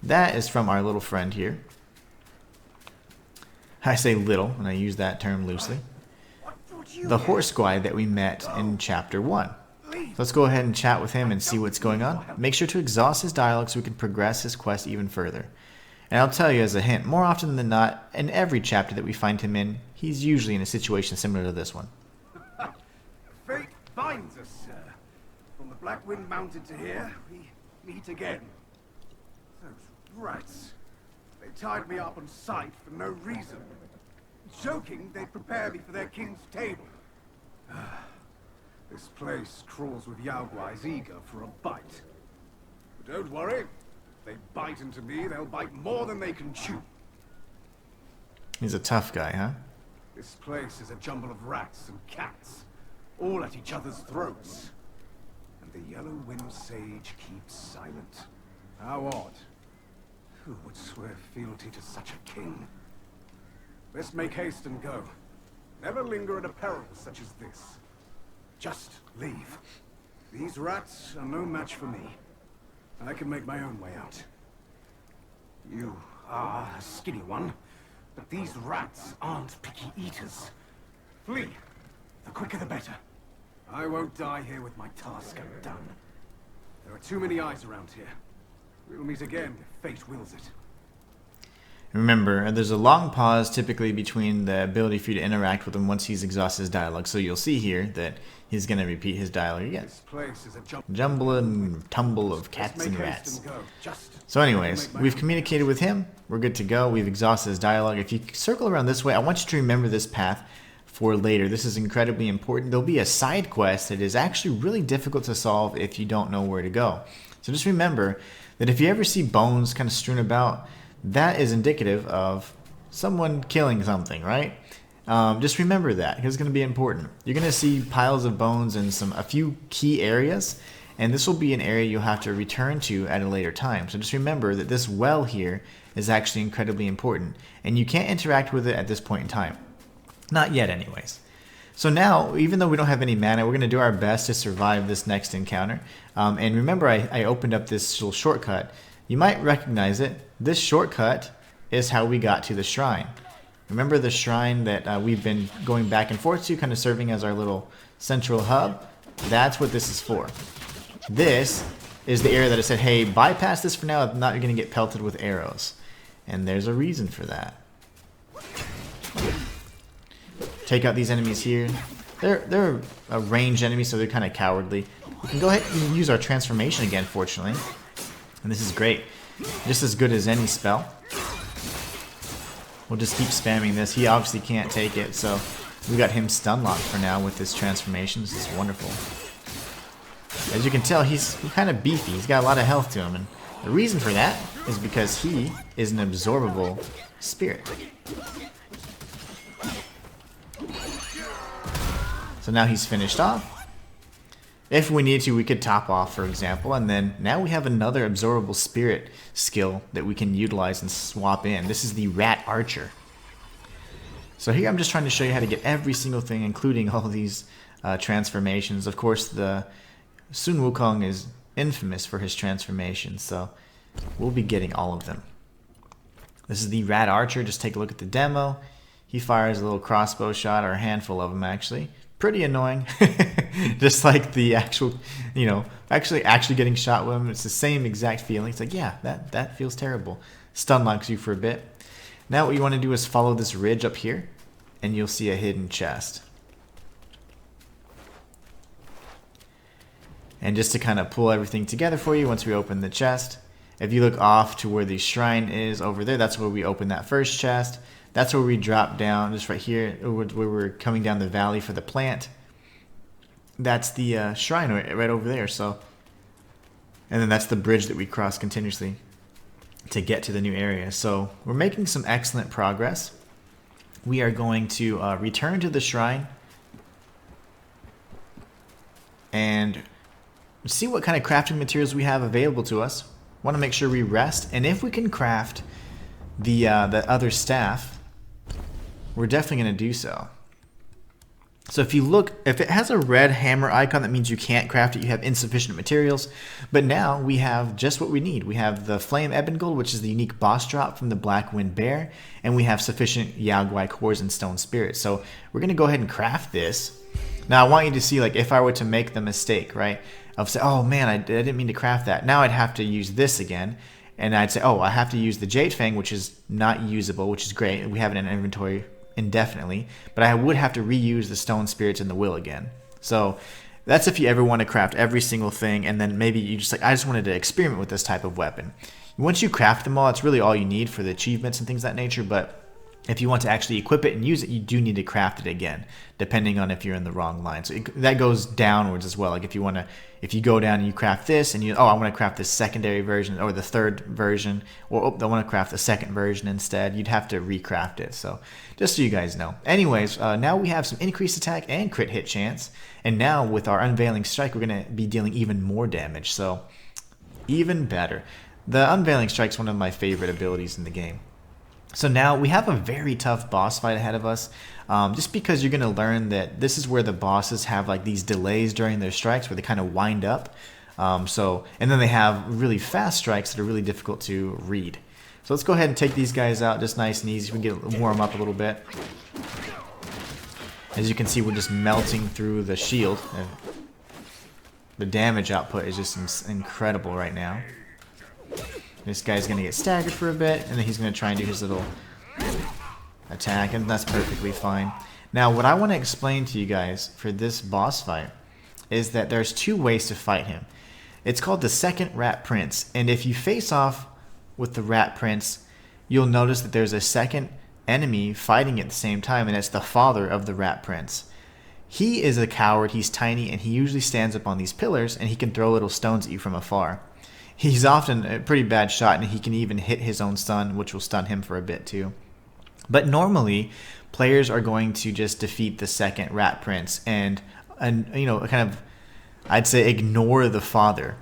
That is from our little friend here. I say little, and I use that term loosely. The horse guy that we met in Chapter 1. Let's go ahead and chat with him and see what's going on. Make sure to exhaust his dialogue so we can progress his quest even further. And I'll tell you as a hint, more often than not, in every chapter that we find him in, he's usually in a situation similar to this one. Fate binds us, sir. From the Black Wind Mountain to here, we meet again. Those rats. They tied me up on sight for no reason. Joking, they'd prepare me for their king's table. This place crawls with Yaoguais eager for a bite. But don't worry. If they bite into me, they'll bite more than they can chew. He's a tough guy, huh? This place is a jumble of rats and cats, all at each other's throats. And the Yellow Wind Sage keeps silent. How odd. Who would swear fealty to such a king? Let's make haste and go. Never linger at a peril such as this. Just leave. These rats are no match for me. I can make my own way out. You are a skinny one, but these rats aren't picky eaters. Flee. The quicker the better. I won't die here with my task undone. There are too many eyes around here. We'll meet again if fate wills it. Remember, there's a long pause typically between the ability for you to interact with him once he's exhausted his dialogue. So you'll see here that he's going to repeat his dialogue again. This place is a Jumble and tumble of cats Let's and make rats. haste and go. So anyways, we've communicated with him. We're good to go. We've exhausted his dialogue. If you circle around this way, I want you to remember this path for later. This is incredibly important. There'll be a side quest that is actually really difficult to solve if you don't know where to go. So just remember that if you ever see bones kind of strewn about, that is indicative of someone killing something, right? Just remember that, because it's going to be important. You're going to see piles of bones in a few key areas, and this will be an area you'll have to return to at a later time. So just remember that this well here is actually incredibly important, and you can't interact with it at this point in time. Not yet anyways. So now, even though we don't have any mana, we're going to do our best to survive this next encounter. And remember, I opened up this little shortcut. You might recognize it. This shortcut is how we got to the shrine. Remember the shrine that we've been going back and forth to, kind of serving as our little central hub? That's what this is for. This is the area that I said, hey, bypass this for now, if not, you're going to get pelted with arrows. And there's a reason for that. Take out these enemies here. They're a ranged enemy, so they're kind of cowardly. We can go ahead and use our transformation again, fortunately. And this is great. Just as good as any spell. We'll just keep spamming this. He obviously can't take it, so we got him stun locked for now with this transformation. This is wonderful. As you can tell, he's kind of beefy. He's got a lot of health to him, and the reason for that is because he is an absorbable spirit. So now he's finished off. If we need to, we could top off, for example, and then now we have another absorbable spirit skill that we can utilize and swap in. This is the Rat Archer. So here I'm just trying to show you how to get every single thing, including all these transformations. Of course, the Sun Wukong is infamous for his transformations, so we'll be getting all of them. This is the Rat Archer. Just take a look at the demo. He fires a little crossbow shot, or a handful of them, actually. Pretty annoying. Just like the actual, actually getting shot with him. It's the same exact feeling. It's like, yeah, that feels terrible. Stun locks you for a bit. Now what you want to do is follow this ridge up here, and you'll see a hidden chest. And just to kind of pull everything together for you, once we open the chest, if you look off to where the shrine is over there, that's where we open that first chest. That's where we drop down, just right here, where we're coming down the valley for the plant. That's the shrine right over there. So, and then that's the bridge that we cross continuously to get to the new area. So we're making some excellent progress. We are going to return to the shrine and see what kind of crafting materials we have available to us. Want to make sure we rest, and if we can craft the other staff, we're definitely going to do so. So if you look, if it has a red hammer icon, that means you can't craft it. You have insufficient materials. But now we have just what we need. We have the Flame Ebon Gold, which is the unique boss drop from the Black Wind Bear, and we have sufficient Yaoguai cores and Stone Spirit. So we're going to go ahead and craft this. Now I want you to see, like, if I were to make the mistake, right, of say, oh man, I didn't mean to craft that. Now I'd have to use this again. And I'd say, oh, I have to use the Jade Fang, which is not usable, which is great. We have it in inventory indefinitely, but I would have to reuse the Stone Spirits and the Will again. So that's if you ever want to craft every single thing, and then maybe you just like, I just wanted to experiment with this type of weapon. Once you craft them all, it's really all you need for the achievements and things of that nature, but if you want to actually equip it and use it, you do need to craft it again, depending on if you're in the wrong line. So that goes downwards as well. Like if you go down and you craft this, and I want to craft this secondary version or the third version, or I want to craft the second version instead, you'd have to recraft it. So just so you guys know. Anyways, now we have some increased attack and crit hit chance, and now with our Unveiling Strike, we're going to be dealing even more damage. So even better. The Unveiling Strike is one of my favorite abilities in the game. So now we have a very tough boss fight ahead of us, just because you're going to learn that this is where the bosses have like these delays during their strikes where they kind of wind up. And then they have really fast strikes that are really difficult to read. So let's go ahead and take these guys out just nice and easy. We can warm up a little bit. As you can see, we're just melting through the shield. The damage output is just incredible right now. This guy's going to get staggered for a bit, and then he's going to try and do his little attack, and that's perfectly fine. Now, what I want to explain to you guys for this boss fight is that there's two ways to fight him. It's called the Second Rat Prince, and if you face off with the Rat Prince, you'll notice that there's a second enemy fighting at the same time, and it's the father of the Rat Prince. He is a coward, he's tiny, and he usually stands up on these pillars, and he can throw little stones at you from afar. He's often a pretty bad shot, and he can even hit his own son, which will stun him for a bit too. But normally, players are going to just defeat the second Rat Prince and kind of, I'd say, ignore the father.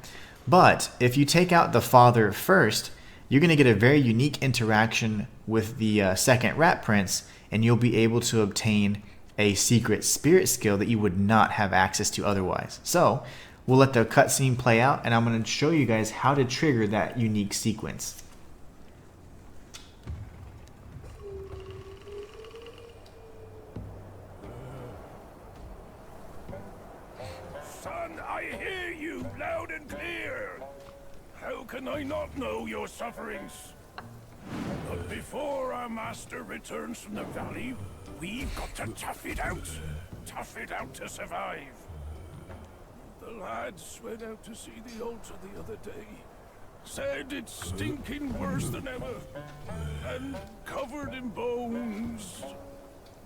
But if you take out the father first, you're going to get a very unique interaction with the second Rat Prince, and you'll be able to obtain a secret spirit skill that you would not have access to otherwise. So we'll let the cutscene play out, and I'm going to show you guys how to trigger that unique sequence. Son, I hear you loud and clear. How can I not know your sufferings? But before our master returns from the valley, we've got to tough it out. Tough it out to survive. The lads went out to see the altar the other day. Said it's stinking worse than ever. And covered in bones.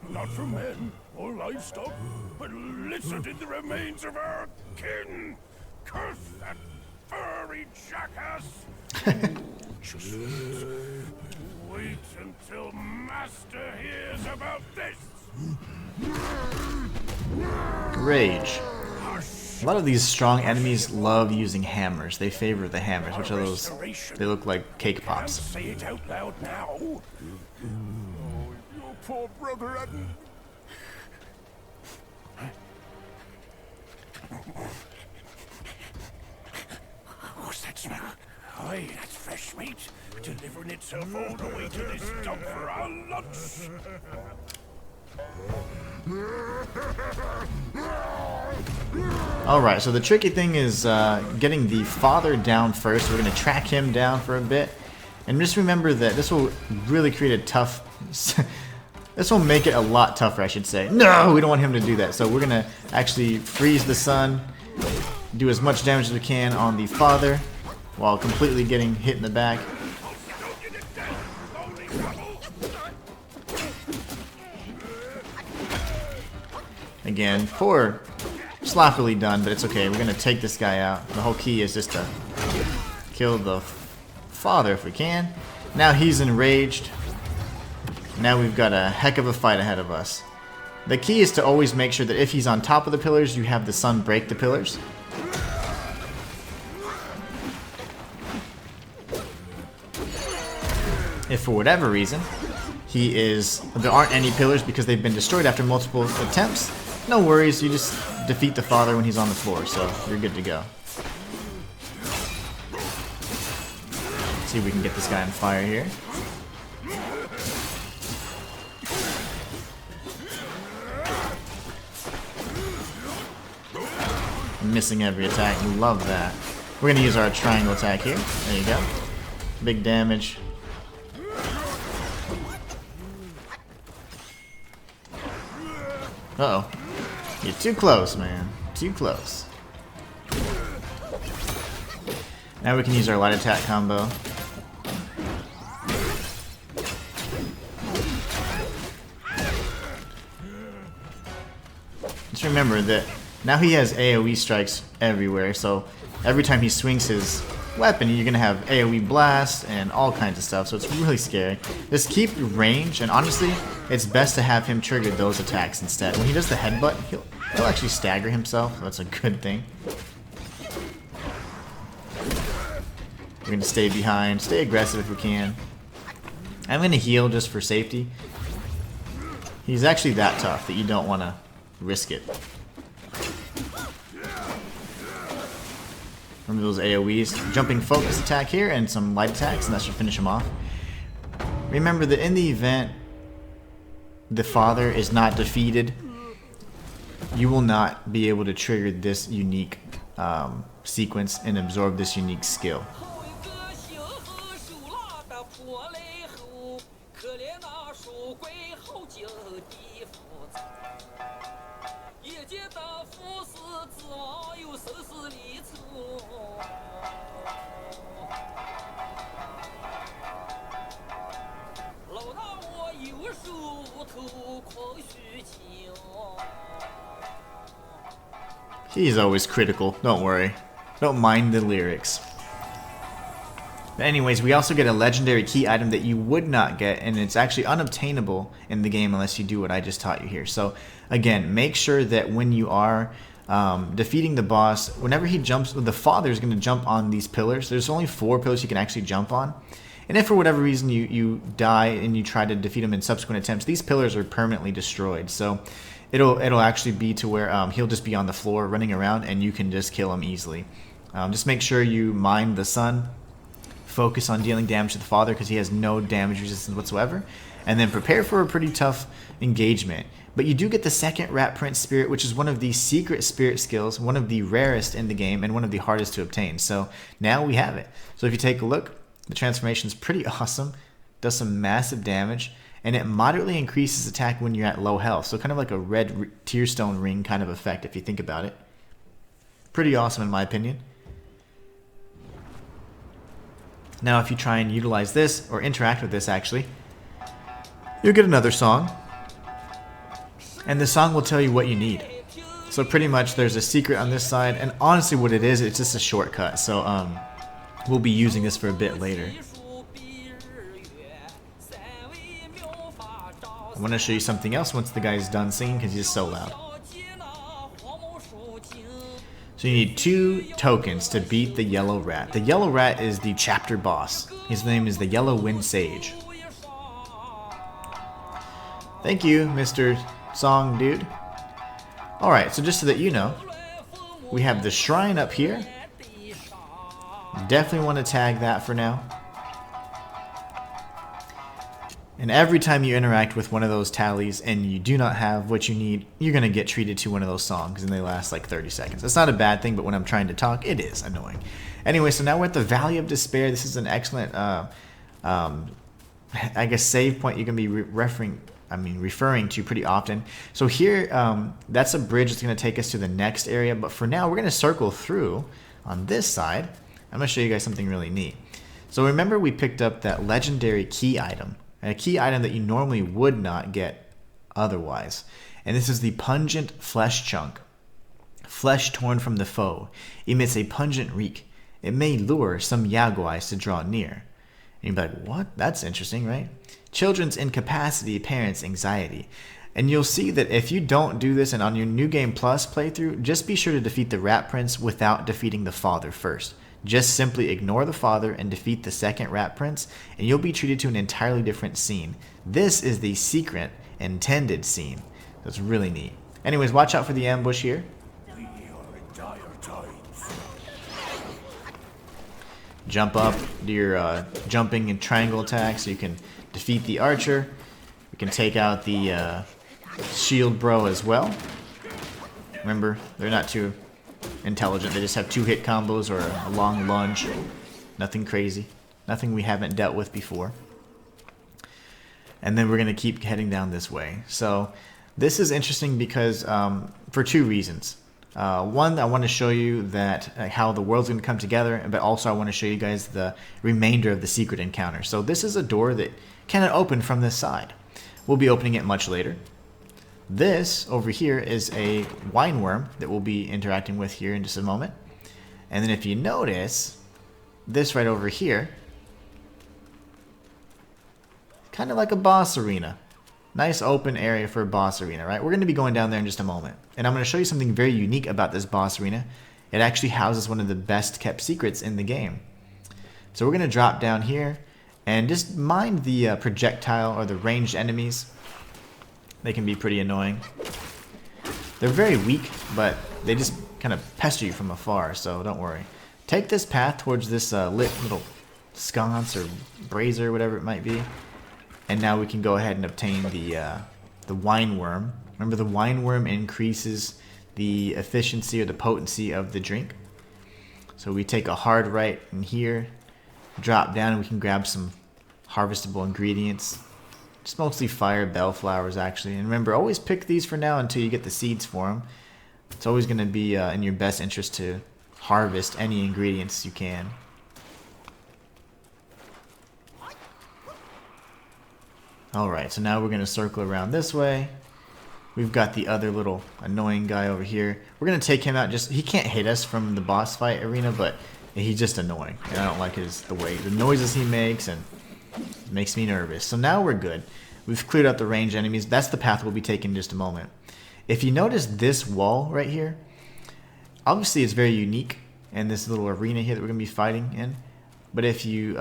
Not from men or livestock, but littered in the remains of our kin. Curse that furry jackass! Just wait until Master hears about this! Rage. A lot of these strong enemies love using hammers. They favor the hammers, which are those, they look like cake pops. Say it out loud now. Oh, your poor brother hadn't... What's that smell? Aye, that's fresh meat, delivering itself all the way to this dump for our lunch. Alright, so the tricky thing is getting the father down first. We're going to track him down for a bit. And just remember that this will really create a tough... this will make it a lot tougher, I should say. No, we don't want him to do that. So we're going to actually freeze the sun, do as much damage as we can on the father, while completely getting hit in the back. Again, poor, sloppily done, but it's okay. We're going to take this guy out. The whole key is just to kill the father if we can. Now he's enraged. Now we've got a heck of a fight ahead of us. The key is to always make sure that if he's on top of the pillars, you have the sun break the pillars. If for whatever reason there aren't any pillars because they've been destroyed after multiple attempts, no worries, you just defeat the father when he's on the floor, so you're good to go. Let's see if we can get this guy on fire here. I'm missing every attack, love that. We're gonna use our triangle attack here, there you go. Big damage. Uh-oh. You're too close, man. Too close. Now we can use our light attack combo. Just remember that now he has AoE strikes everywhere, so every time he swings his weapon, you're going to have AoE blast and all kinds of stuff, so it's really scary. Just keep range, and honestly, it's best to have him trigger those attacks instead. When he does the headbutt, he'll actually stagger himself, so that's a good thing. We're going to stay behind, stay aggressive if we can. I'm going to heal just for safety. He's actually that tough that you don't want to risk it. Remember those AoEs. Jumping focus attack here and some light attacks, and that should finish him off. Remember that in the event the father is not defeated, you will not be able to trigger this unique sequence and absorb this unique skill. He's always critical, don't worry. Don't mind the lyrics. But anyways, we also get a legendary key item that you would not get, and it's actually unobtainable in the game unless you do what I just taught you here. So again, make sure that when you are defeating the boss, whenever he jumps, the father is going to jump on these pillars. There's only 4 pillars you can actually jump on. And if for whatever reason you die and you try to defeat him in subsequent attempts, these pillars are permanently destroyed. So it'll actually be to where he'll just be on the floor running around and you can just kill him easily. Just make sure you mine the sun, focus on dealing damage to the father because he has no damage resistance whatsoever, and then prepare for a pretty tough engagement. But you do get the second Rat Prince Spirit, which is one of the secret spirit skills, one of the rarest in the game and one of the hardest to obtain. So now we have it. So if you take a look, the transformation is pretty awesome, does some massive damage, and it moderately increases attack when you're at low health. So kind of like a red tearstone ring kind of effect if you think about it. Pretty awesome in my opinion. Now if you try and utilize this, or interact with this actually, you'll get another song. And the song will tell you what you need. So pretty much there's a secret on this side, and honestly what it is, it's just a shortcut. So we'll be using this for a bit later. I want to show you something else once the guy's done singing because he's so loud. So you need 2 tokens to beat the yellow rat. The yellow rat is the chapter boss. His name is the Yellow Wind Sage. Thank you, Mr. Song Dude. Alright, so just so that you know, we have the shrine up here. Definitely want to tag that for now. And every time you interact with one of those tallies and you do not have what you need, you're going to get treated to one of those songs, and they last like 30 seconds. That's not a bad thing, but when I'm trying to talk, it is annoying. Anyway, so now we're at the Valley of Despair. This is an excellent, I guess, save point you can be referring to pretty often. So here, that's a bridge that's going to take us to the next area, but for now, we're going to circle through on this side. I'm going to show you guys something really neat. So remember we picked up that legendary key item. A key item that you normally would not get otherwise. And this is the Pungent Flesh Chunk. Flesh torn from the foe emits a pungent reek. It may lure some Yaguais to draw near. And you'd be like, what? That's interesting, right? Children's incapacity, parents' anxiety. And you'll see that if you don't do this and on your New Game Plus playthrough, just be sure to defeat the Rat Prince without defeating the father first. Just simply ignore the father and defeat the second Rat Prince, and you'll be treated to an entirely different scene. This is the secret intended scene. That's really neat. Anyways, watch out for the ambush here. Jump up, do your jumping and triangle attack so you can defeat the archer. You can take out the shield bro as well. Remember, they're not too intelligent. They just have 2-hit combos or a long lunge. Nothing crazy. Nothing we haven't dealt with before. And then we're going to keep heading down this way. So this is interesting because for 2 reasons. One, I want to show you that how the world's going to come together, but also I want to show you guys the remainder of the secret encounter. So this is a door that cannot open from this side. We'll be opening it much later. This over here is a wine worm that we'll be interacting with here in just a moment. And then if you notice, this right over here, kind of like a boss arena. Nice open area for a boss arena, right? We're going to be going down there in just a moment. And I'm going to show you something very unique about this boss arena. It actually houses one of the best kept secrets in the game. So we're going to drop down here and just mind the projectile or the ranged enemies. They can be pretty annoying. They're very weak, but they just kind of pester you from afar, so don't worry. Take this path towards this lit little sconce or brazier, whatever it might be. And now we can go ahead and obtain the wine worm. Remember, the wine worm increases the efficiency or the potency of the drink. So we take a hard right in here, drop down, and we can grab some harvestable ingredients. Just mostly fire bellflowers, actually. And remember, always pick these for now until you get the seeds for them. It's always going to be in your best interest to harvest any ingredients you can. Alright, so now we're going to circle around this way. We've got the other little annoying guy over here. We're going to take him out. He can't hit us from the boss fight arena, but he's just annoying. And I don't like the noises he makes, and it makes me nervous. So now we're good. We've cleared out the ranged enemies. That's the path we'll be taking in just a moment. If you notice this wall right here, obviously it's very unique in this little arena here that we're going to be fighting in. But if you...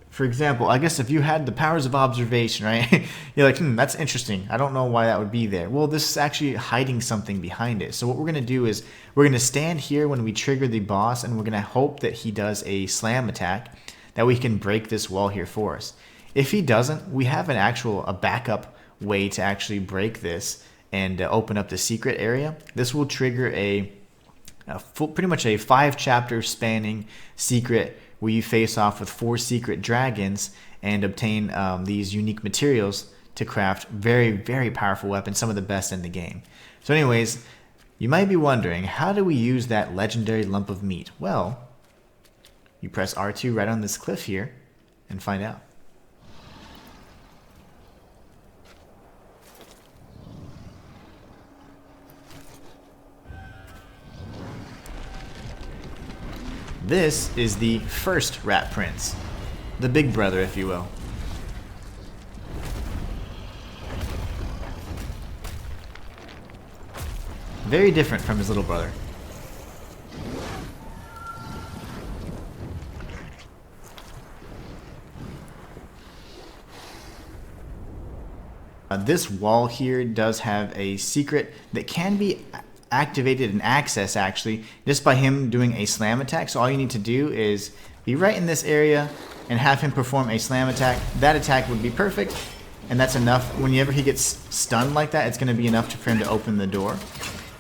for example, I guess if you had the powers of observation, right? You're like, that's interesting. I don't know why that would be there. Well, this is actually hiding something behind it. So what we're going to do is we're going to stand here when we trigger the boss, and we're going to hope that he does a slam attack, that we can break this wall here for us. If he doesn't, we have a backup way to actually break this and open up the secret area. This will trigger pretty much a 5-chapter spanning secret where you face off with 4 secret dragons and obtain these unique materials to craft very, very powerful weapons, some of the best in the game. So anyways, you might be wondering, how do we use that legendary lump of meat? Well, you press R2 right on this cliff here and find out. This is the first Rat Prince, the big brother, if you will. Very different from his little brother. This wall here does have a secret that can be activated and accessed actually just by him doing a slam attack. So all you need to do is be right in this area and have him perform a slam attack. That attack would be perfect, and that's enough. Whenever he gets stunned like that, it's going to be enough for him to open the door.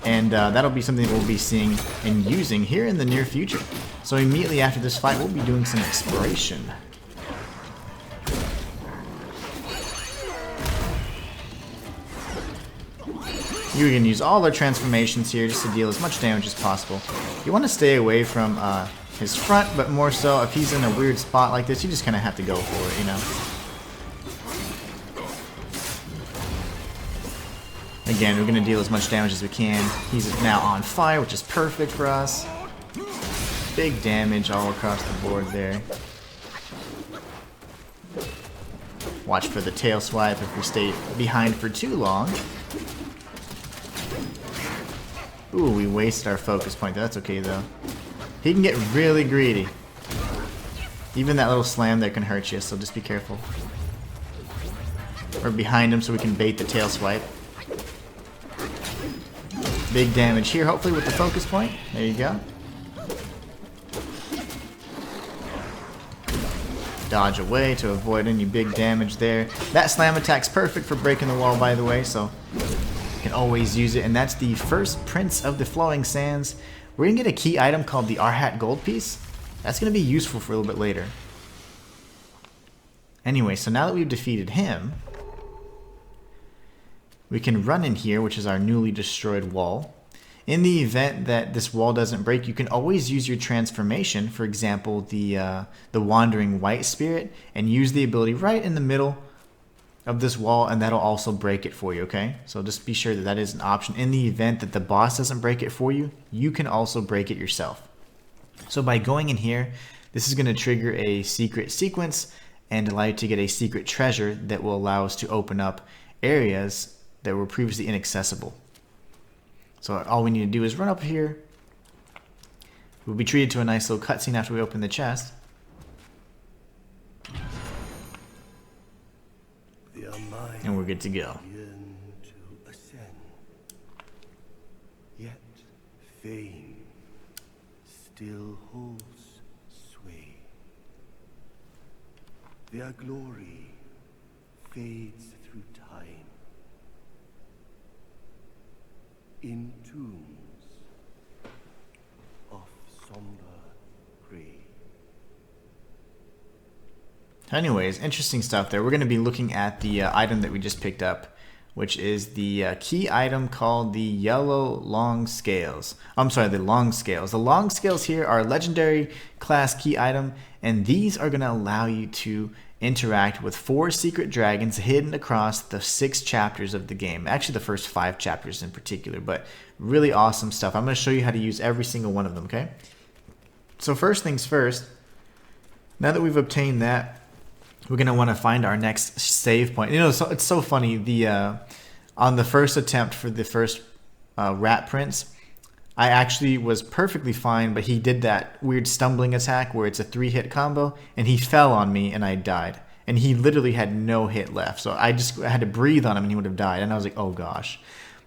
And that'll be something we'll be seeing and using here in the near future. So immediately after this fight, we'll be doing some exploration. You can use all our transformations here just to deal as much damage as possible. You want to stay away from his front, but more so if he's in a weird spot like this, you just kind of have to go for it, you know. Again, we're going to deal as much damage as we can. He's now on fire, which is perfect for us. Big damage all across the board there. Watch for the tail swipe if we stay behind for too long. Ooh, we wasted our focus point. That's okay, though. He can get really greedy. Even that little slam there can hurt you, so just be careful. We're behind him so we can bait the tail swipe. Big damage here, hopefully, with the focus point. There you go. Dodge away to avoid any big damage there. That slam attack's perfect for breaking the wall, by the way, so can always use it. And that's the first Prince of the Flowing Sands. We're gonna get a key item called the Arhat Gold Piece. That's gonna be useful for a little bit later. Anyway, so now that we've defeated him, we can run in here, which is our newly destroyed wall. In the event that this wall doesn't break, you can always use your transformation, for example, the Wandering White Spirit, and use the ability right in the middle of this wall, and that'll also break it for you, okay? So just be sure that that is an option. In the event that the boss doesn't break it for you, you can also break it yourself. So by going in here, this is going to trigger a secret sequence and allow you to get a secret treasure that will allow us to open up areas that were previously inaccessible. So all we need to do is run up here. We'll be treated to a nice little cutscene after we open the chest. And we're good to go. To ascend. Yet fame still holds sway. Their glory fades through time. In tombs of somber gray. Anyways, interesting stuff there. We're going to be looking at the item that we just picked up, which is the key item called the yellow long scales. I'm sorry, the long scales. The long scales here are a legendary class key item, and these are going to allow you to interact with 4 secret dragons hidden across the 6 chapters of the game. Actually, the first 5 chapters in particular, but really awesome stuff. I'm going to show you how to use every single one of them, okay? So first things first, now that we've obtained that, we're going to want to find our next save point. You know, so it's so funny. On the first attempt for the first Rat Prince, I actually was perfectly fine, but he did that weird stumbling attack where it's a 3-hit combo, and he fell on me and I died. And he literally had no hit left. So I had to breathe on him and he would have died. And I was like, oh gosh.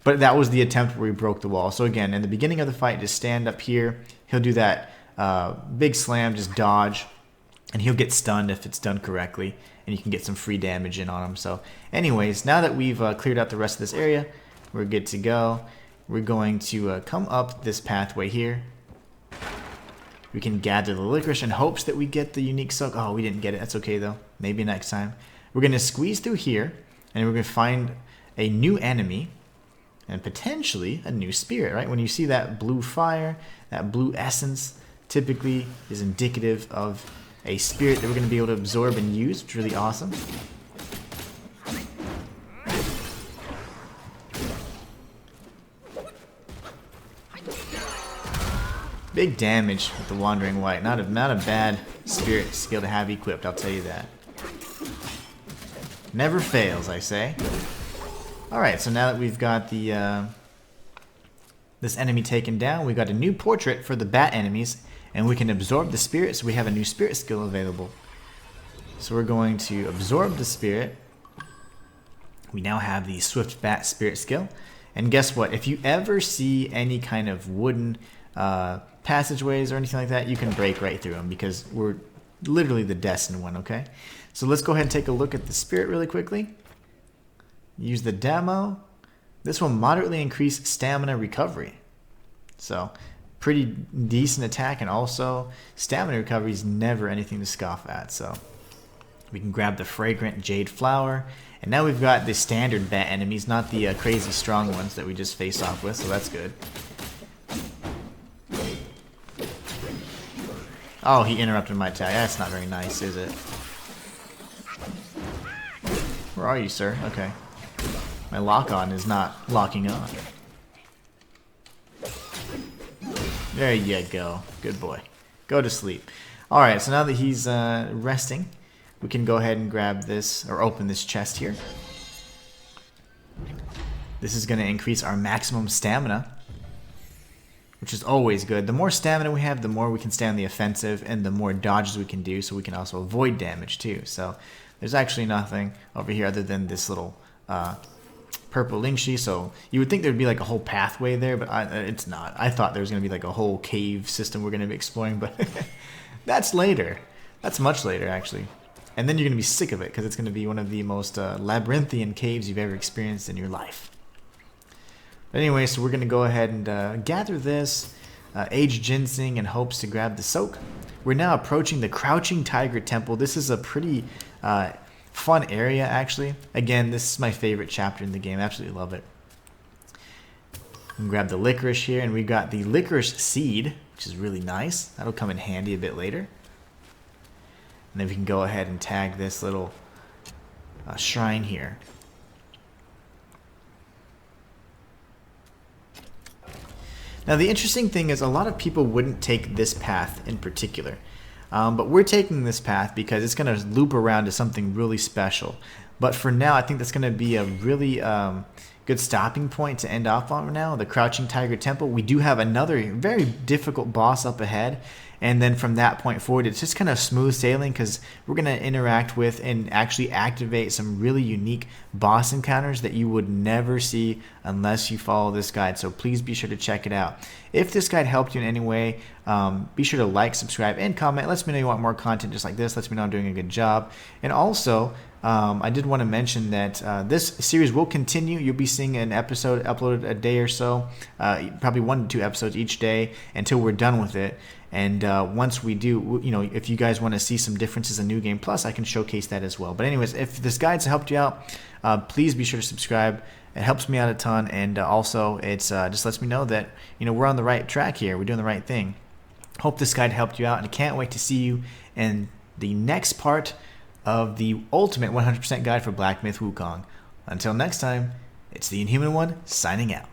But that was the attempt where we broke the wall. So again, in the beginning of the fight, just stand up here. He'll do that big slam, just dodge. And he'll get stunned if it's done correctly, and you can get some free damage in on him. So anyways, now that we've cleared out the rest of this area, we're good to go. We're going to come up this pathway here. We can gather the licorice in hopes that we get the unique soak. Oh, we didn't get it. That's okay, though. Maybe next time. We're going to squeeze through here, and we're going to find a new enemy and potentially a new spirit, right? When you see that blue fire, that blue essence, typically is indicative of a spirit that we're going to be able to absorb and use, which is really awesome. Big damage with the Wandering Wight. Not a bad spirit skill to have equipped, I'll tell you that. Never fails, I say. Alright, so now that we've got the this enemy taken down, we got a new portrait for the bat enemies. And we can absorb the spirit, so we have a new spirit skill available. So we're going to absorb the spirit. We now have the Swift Bat spirit skill. And guess what? If you ever see any kind of wooden passageways or anything like that, you can break right through them because we're literally the destined one, okay? So let's go ahead and take a look at the spirit really quickly. Use the demo. This will moderately increase stamina recovery. So pretty decent attack, and also stamina recovery is never anything to scoff at. So we can grab the fragrant jade flower, and now we've got the standard bat enemies, not the crazy strong ones that we just face off with, so that's good. Oh, he interrupted my attack. That's not very nice, is it? Where are you, sir? Okay. My lock-on is not locking on. There you go. Good boy. Go to sleep. Alright, so now that he's resting, we can go ahead and grab this, or open this chest here. This is going to increase our maximum stamina, which is always good. The more stamina we have, the more we can stay on the offensive, and the more dodges we can do, so we can also avoid damage too. So there's actually nothing over here other than this little purple Lingshi, so you would think there'd be like a whole pathway there, but it's not. I thought there was going to be like a whole cave system we're going to be exploring, but that's later. That's much later, actually. And then you're going to be sick of it, because it's going to be one of the most labyrinthian caves you've ever experienced in your life. But anyway, so we're going to go ahead and gather this, age ginseng in hopes to grab the soak. We're now approaching the Crouching Tiger Temple. This is a pretty fun area, actually. Again, this is my favorite chapter in the game. I absolutely love it. And grab the licorice here, and we got the licorice seed, which is really nice. That'll come in handy a bit later. And then we can go ahead and tag this little shrine here. Now the interesting thing is a lot of people wouldn't take this path in particular. But we're taking this path because it's going to loop around to something really special. But for now, I think that's going to be a really good stopping point to end off on now. The Crouching Tiger Temple. We do have another very difficult boss up ahead. And then from that point forward, it's just kind of smooth sailing because we're going to interact with and actually activate some really unique boss encounters that you would never see unless you follow this guide. So please be sure to check it out. If this guide helped you in any way, be sure to like, subscribe, and comment. Lets me know you want more content just like this. Lets me know I'm doing a good job. And also, I did want to mention that this series will continue. You'll be seeing an episode uploaded a day or so, probably 1 to 2 episodes each day until we're done with it. And once we do, you know, if you guys want to see some differences in New Game Plus, I can showcase that as well. But anyways, if this guide's helped you out, please be sure to subscribe. It helps me out a ton, and also it's just lets me know that, you know, we're on the right track here. We're doing the right thing. Hope this guide helped you out, and I can't wait to see you in the next part of the ultimate 100% guide for Black Myth Wukong. Until next time, it's the Inhuman One signing out.